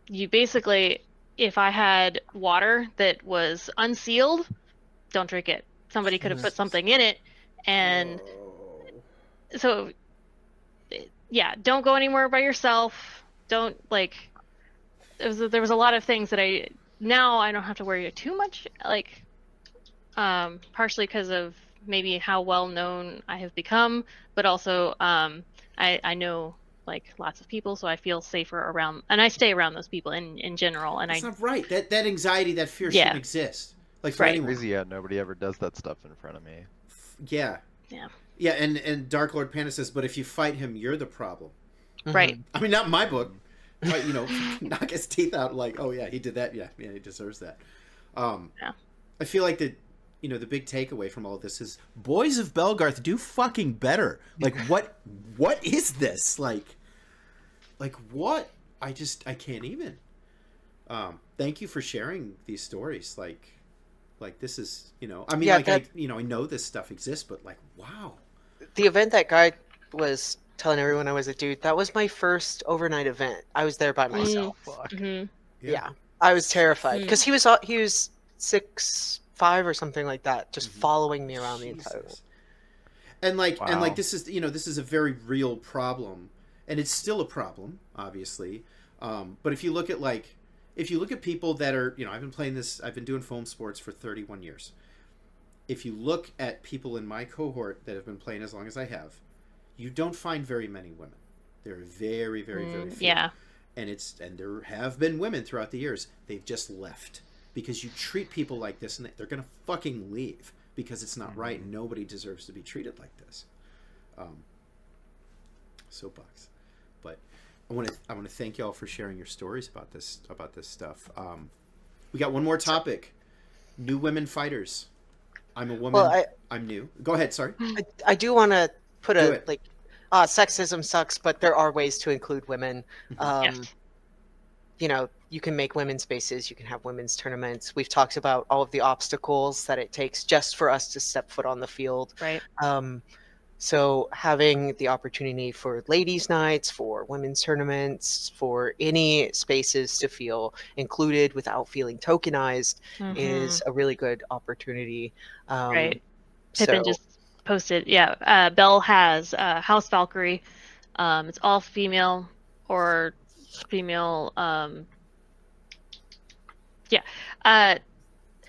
you basically, if I had water that was unsealed, don't drink it. Somebody could have put something in it, and so yeah, don't go anywhere by yourself. Don't like. There was a lot of things that I don't have to worry too much, like partially because of maybe how well known I have become, but also I know like lots of people, so I feel safer around, and I stay around those people in general. And That's not right. That anxiety, that fear shouldn't exist. Like for Right. anyone. Crazy, yeah. Nobody ever does that stuff in front of me. Yeah. Yeah. Yeah, and Dark Lord Panda says, "But if you fight him, you're the problem." Right. I mean, not in my book. But, knock his teeth out like, "Oh yeah, he did that. Yeah, he deserves that." Yeah. I feel like the big takeaway from all of this is Boys of Belgarth do fucking better. Like what is this? Like what? I can't even. Thank you for sharing these stories. Like this is, I mean, Yeah, I know this stuff exists, but like, wow. The event that guy was telling everyone I was a dude, that was my first overnight event. I was there by myself. Fuck. Mm-hmm. Yeah. I was terrified because he was 6'5" or something like that, just following me around the entire event. Jesus. And Wow. this is this is a very real problem, and it's still a problem, obviously. But if you look at people that are, I've been doing foam sports for 31 years. If you look at people in my cohort that have been playing as long as I have, you don't find very many women. There are very, very, very few. Yeah. And there have been women throughout the years. They've just left because you treat people like this, and they're gonna fucking leave because it's not right. Nobody deserves to be treated like this. Soapbox, but I want to thank y'all for sharing your stories about this stuff. We got one more topic: new women fighters. I'm a woman. Well, I'm new. Go ahead. Sorry. I do want to put Do a it. like, sexism sucks, but there are ways to include women. Yes. You know, you can make women's spaces, you can have women's tournaments. We've talked about all of the obstacles that it takes just for us to step foot on the field. Right. So having the opportunity for ladies' nights, for women's tournaments, for any spaces to feel included without feeling tokenized is a really good opportunity. Right. So Pippin just posted. Yeah. Belle has House Valkyrie. It's all female or female. Yeah.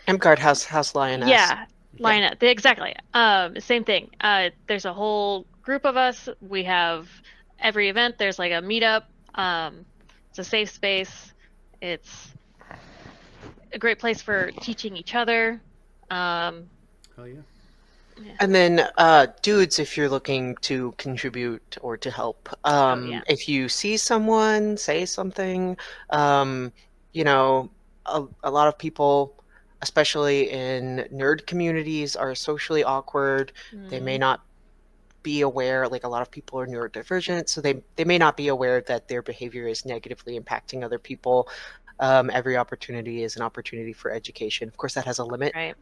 Emgard House Lioness. Yeah. Lioness. Exactly. Same thing. There's a whole group of us. We have every event. There's like a meetup. It's a safe space. It's a great place for teaching each other. Hell yeah. And then dudes, if you're looking to contribute or to help, if you see someone, say something. You know, a lot of people, especially in nerd communities, are socially awkward. They may not be aware, like a lot of people are neurodivergent, so they may not be aware that their behavior is negatively impacting other people. Every opportunity is an opportunity for education. Of course, that has a limit, Right.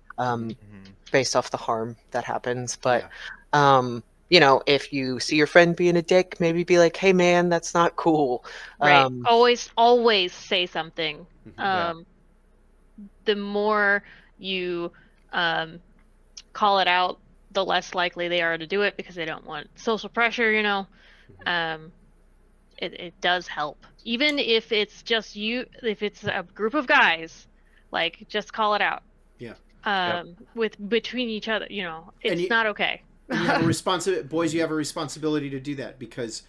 based off the harm that happens. But, you know, if you see your friend being a dick, maybe be like, hey, man, that's not cool. Right. Always say something. Yeah. The more you call it out, the less likely they are to do it because they don't want social pressure, you know. It does help. Even if it's just you, if it's a group of guys, like, just call it out. Yeah. Between each other, you know, it's you- not okay. And you have a boys, you have a responsibility to do that, because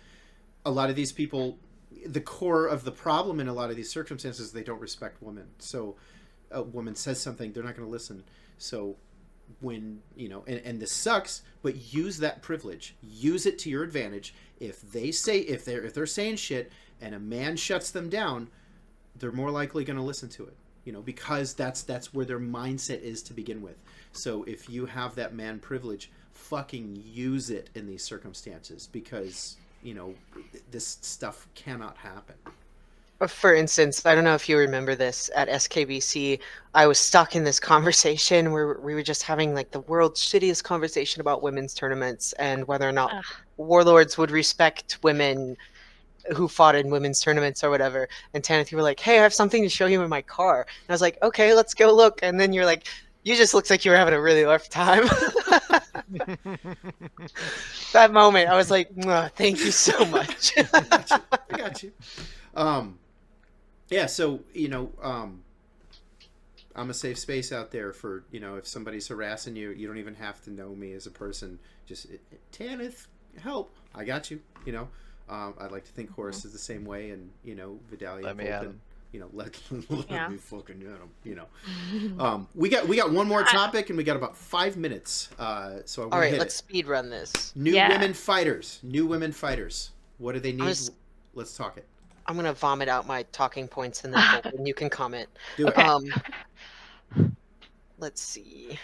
a lot of these people, the core of the problem in a lot of these circumstances, they don't respect women. So a woman says something, they're not going to listen. So when, you know, and this sucks, but use that privilege, use it to your advantage. If they're saying shit and a man shuts them down, they're more likely going to listen to it, you know, because that's where their mindset is to begin with. So if you have that man privilege, fucking use it in these circumstances, because, you know, this stuff cannot happen. For instance, I don't know if you remember this, at SKBC, I was stuck in this conversation where we were just having like the world's shittiest conversation about women's tournaments and whether or not warlords would respect women who fought in women's tournaments or whatever. And Tanath, you were like, hey, I have something to show you in my car. And I was like, okay, let's go look. And then you're like, you just looked like you were having a really rough time. That moment, I was like, thank you so much. I got you. Yeah, so, you know, I'm a safe space out there for, you know, if somebody's harassing you, you don't even have to know me as a person. Just, Tanath, help. I got you, you know. I'd like to think Horus is the same way, and, you know, Vidalia and Volpin, you know, let me fucking get him, you know. We got one more topic, and we got about 5 minutes. So I want All right, hit let's it. speed run this. New women fighters. What do they need? Let's talk it. I'm going to vomit out my talking points, and then Volpin, you can comment. Do it. Okay. Let's see.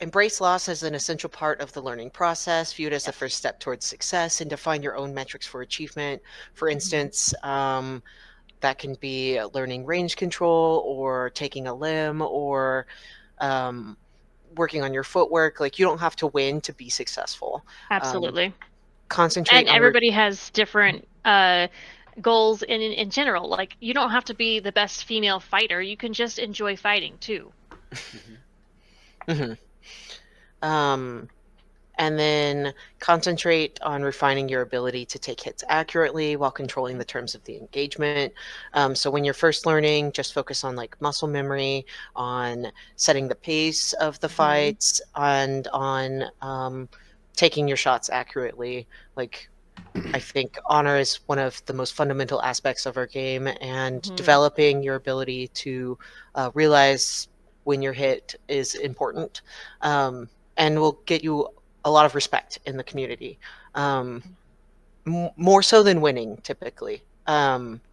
Embrace loss as an essential part of the learning process. View it as the first step towards success, and define your own metrics for achievement. For instance, that can be learning range control, or taking a limb, or working on your footwork. Like, you don't have to win to be successful. Absolutely. Concentrate and on everybody has different goals in general. Like, you don't have to be the best female fighter. You can just enjoy fighting too. And then concentrate on refining your ability to take hits accurately while controlling the terms of the engagement. So when you're first learning, just focus on like muscle memory, on setting the pace of the fights, and on taking your shots accurately. Like, I think honor is one of the most fundamental aspects of our game, and developing your ability to realize when you're hit is important, and will get you a lot of respect in the community. more so than winning, typically.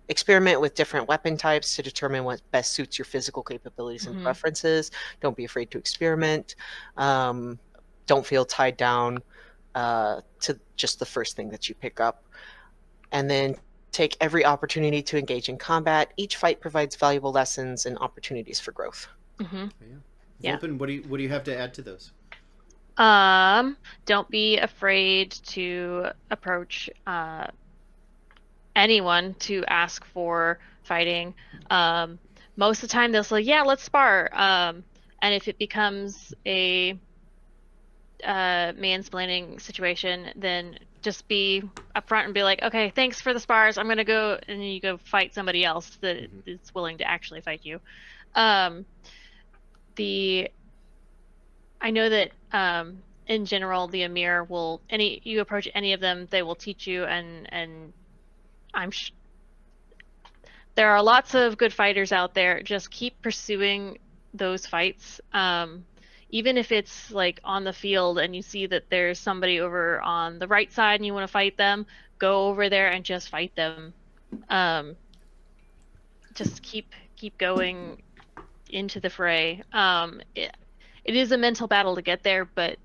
Experiment with different weapon types to determine what best suits your physical capabilities and preferences. Don't be afraid to experiment. Don't feel tied down to just the first thing that you pick up. And then take every opportunity to engage in combat. Each fight provides valuable lessons and opportunities for growth. Yeah. Volpin, what do you have to add to those? Don't be afraid to approach anyone to ask for fighting. Most of the time they'll say, yeah, let's spar. And if it becomes a mansplaining situation, then just be upfront and be like, okay, thanks for the spars. I'm gonna go, and then you go fight somebody else that is willing to actually fight you. I know that in general, the Emir will you approach any of them, they will teach you, and there are lots of good fighters out there. Just keep pursuing those fights. Even if it's like on the field and you see that there's somebody over on the right side and you want to fight them, go over there and just fight them. Just keep going into the fray. It is a mental battle to get there, but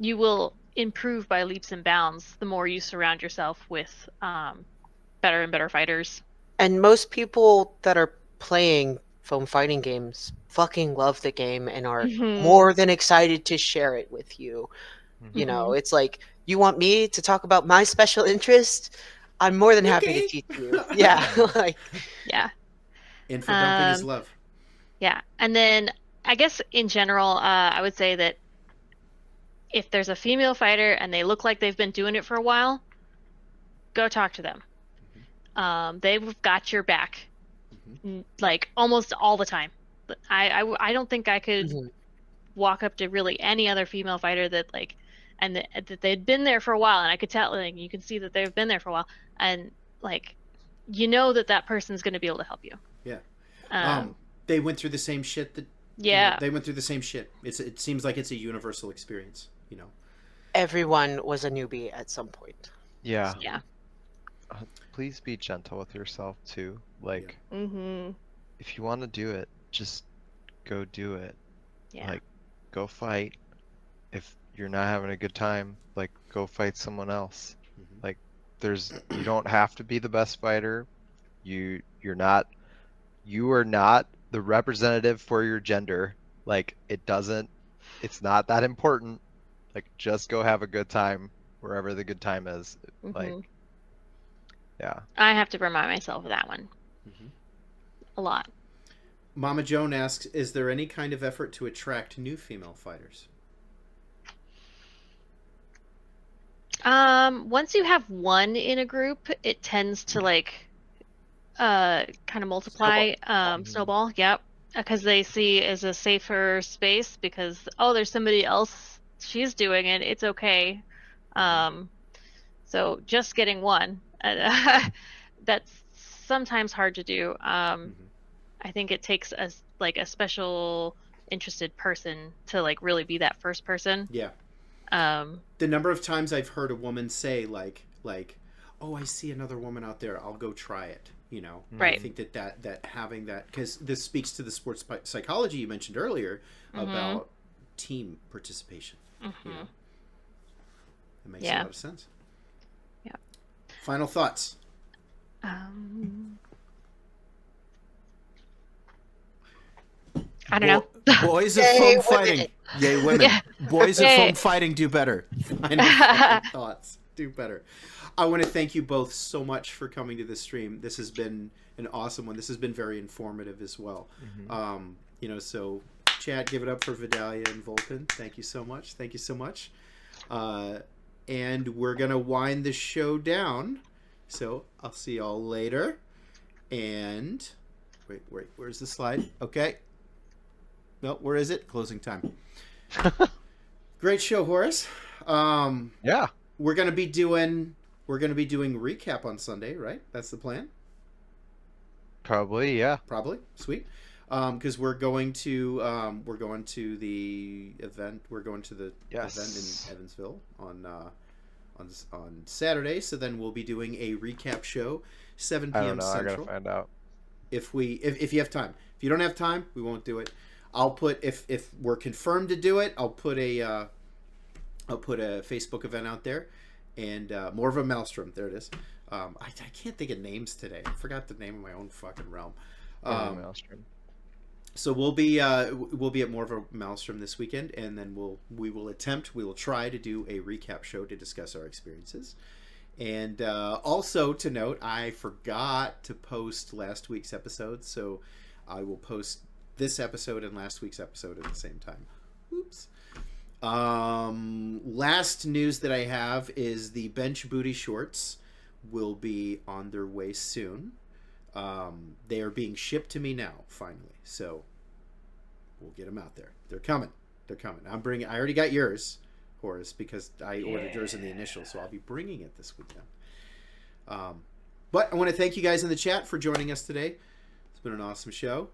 you will improve by leaps and bounds the more you surround yourself with better and better fighters. And most people that are playing foam fighting games fucking love the game and are more than excited to share it with you. You know, it's like, you want me to talk about my special interest? I'm more than happy to teach you. Yeah. Like, yeah. And for dumping is love. Yeah. And then I guess in general, I would say that if there's a female fighter and they look like they've been doing it for a while, go talk to them. They've got your back, like almost all the time. I don't think I could walk up to really any other female fighter that that they'd been there for a while, and I could tell, like, you can see that they've been there for a while, and like, you know that person's going to be able to help you. Yeah. They went through the same shit that. Yeah. They went through the same shit. It seems like it's a universal experience. You know. Everyone was a newbie at some point. Yeah. Yeah. Please be gentle with yourself too. Like, if you want to do it, just go do it. Yeah. Like, go fight. If you're not having a good time, like, go fight someone else. Like, you don't have to be the best fighter. You are not the representative for your gender. Like, it's not that important. Like, just go have a good time wherever the good time is. Like, yeah. I have to remind myself of that one a lot. Mama Joan asks, is there any kind of effort to attract new female fighters? Once you have one in a group, it tends to kind of multiply, snowball. Yep. Because they see it as a safer space because, there's somebody else, she's doing it, it's okay. So just getting one, that's sometimes hard to do. I think it takes a special interested person to really be that first person. Yeah. The number of times I've heard a woman say like, oh, I see another woman out there, I'll go try it. You know, right. I think that having that, because this speaks to the sports psychology you mentioned earlier about team participation. You know? It makes a lot of sense. Yeah. Final thoughts. I don't know. Boys of foam fighting. Yay, women. Yeah. Boys of foam fighting do better. Final thoughts. Do better. I want to thank you both so much for coming to this stream. This has been an awesome one. This has been very informative as well. So chat, give it up for Vidalia and Volpin. Thank you so much. Thank you so much. And we're going to wind the show down. So I'll see y'all later. And wait, where's the slide? Okay. No, where is it? Closing time. Great show, Horus. Yeah. We're gonna be doing recap on Sunday, right? That's the plan. Probably, yeah. Probably, sweet. Because we're going to the event. We're going to the event in Evansville on Saturday. So then we'll be doing a recap show, 7 I p.m. don't know. I Central. gotta find out. If you have time. If you don't have time, we won't do it. I'll put if we're confirmed to do it, I'll put a Facebook event out there, and more of a maelstrom. There it is. I can't think of names today. I forgot the name of my own fucking realm. Maelstrom. So we'll be at more of a maelstrom this weekend, and then we will try to do a recap show to discuss our experiences. And also to note, I forgot to post last week's episode, so I will post this episode and last week's episode at the same time. Oops. Last news that I have is the bench booty shorts will be on their way soon. They are being shipped to me now, finally. So we'll get them out there. They're coming. I already got yours, Horus, because I ordered yours in the initial, so I'll be bringing it this weekend. But I want to thank you guys in the chat for joining us today. It's been an awesome show.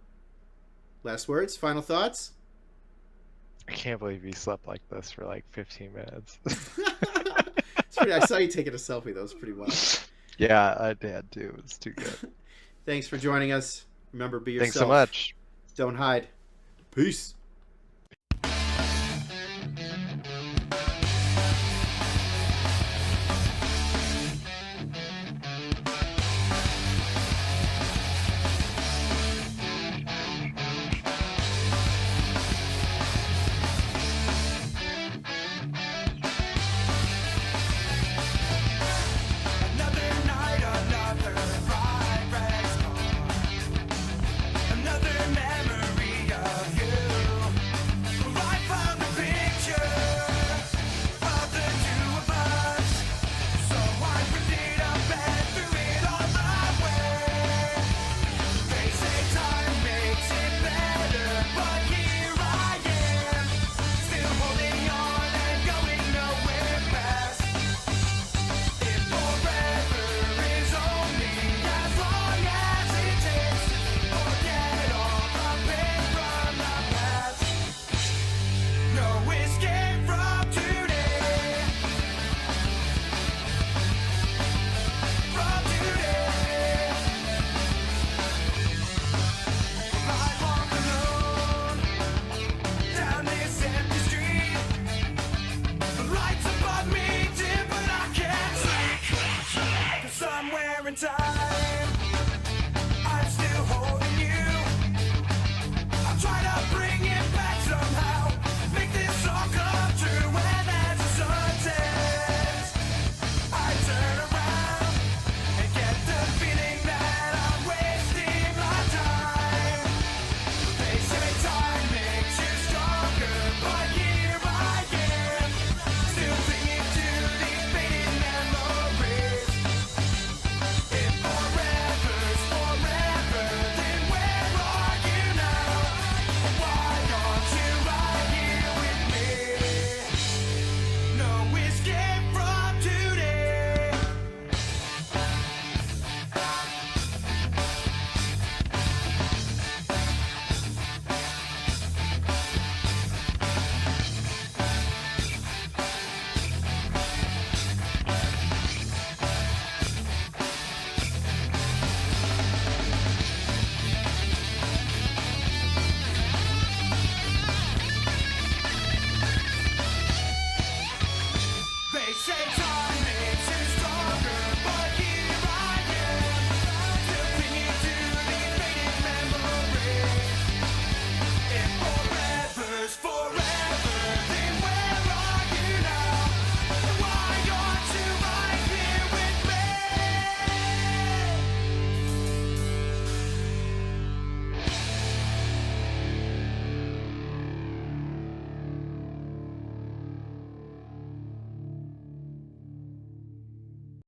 Last words, final thoughts? I can't believe you slept like this for like 15 minutes. I saw you taking a selfie. That was pretty wild. Yeah, I did too. It's too good. Thanks for joining us. Remember, be yourself. Thanks so much. Don't hide. Peace. They say time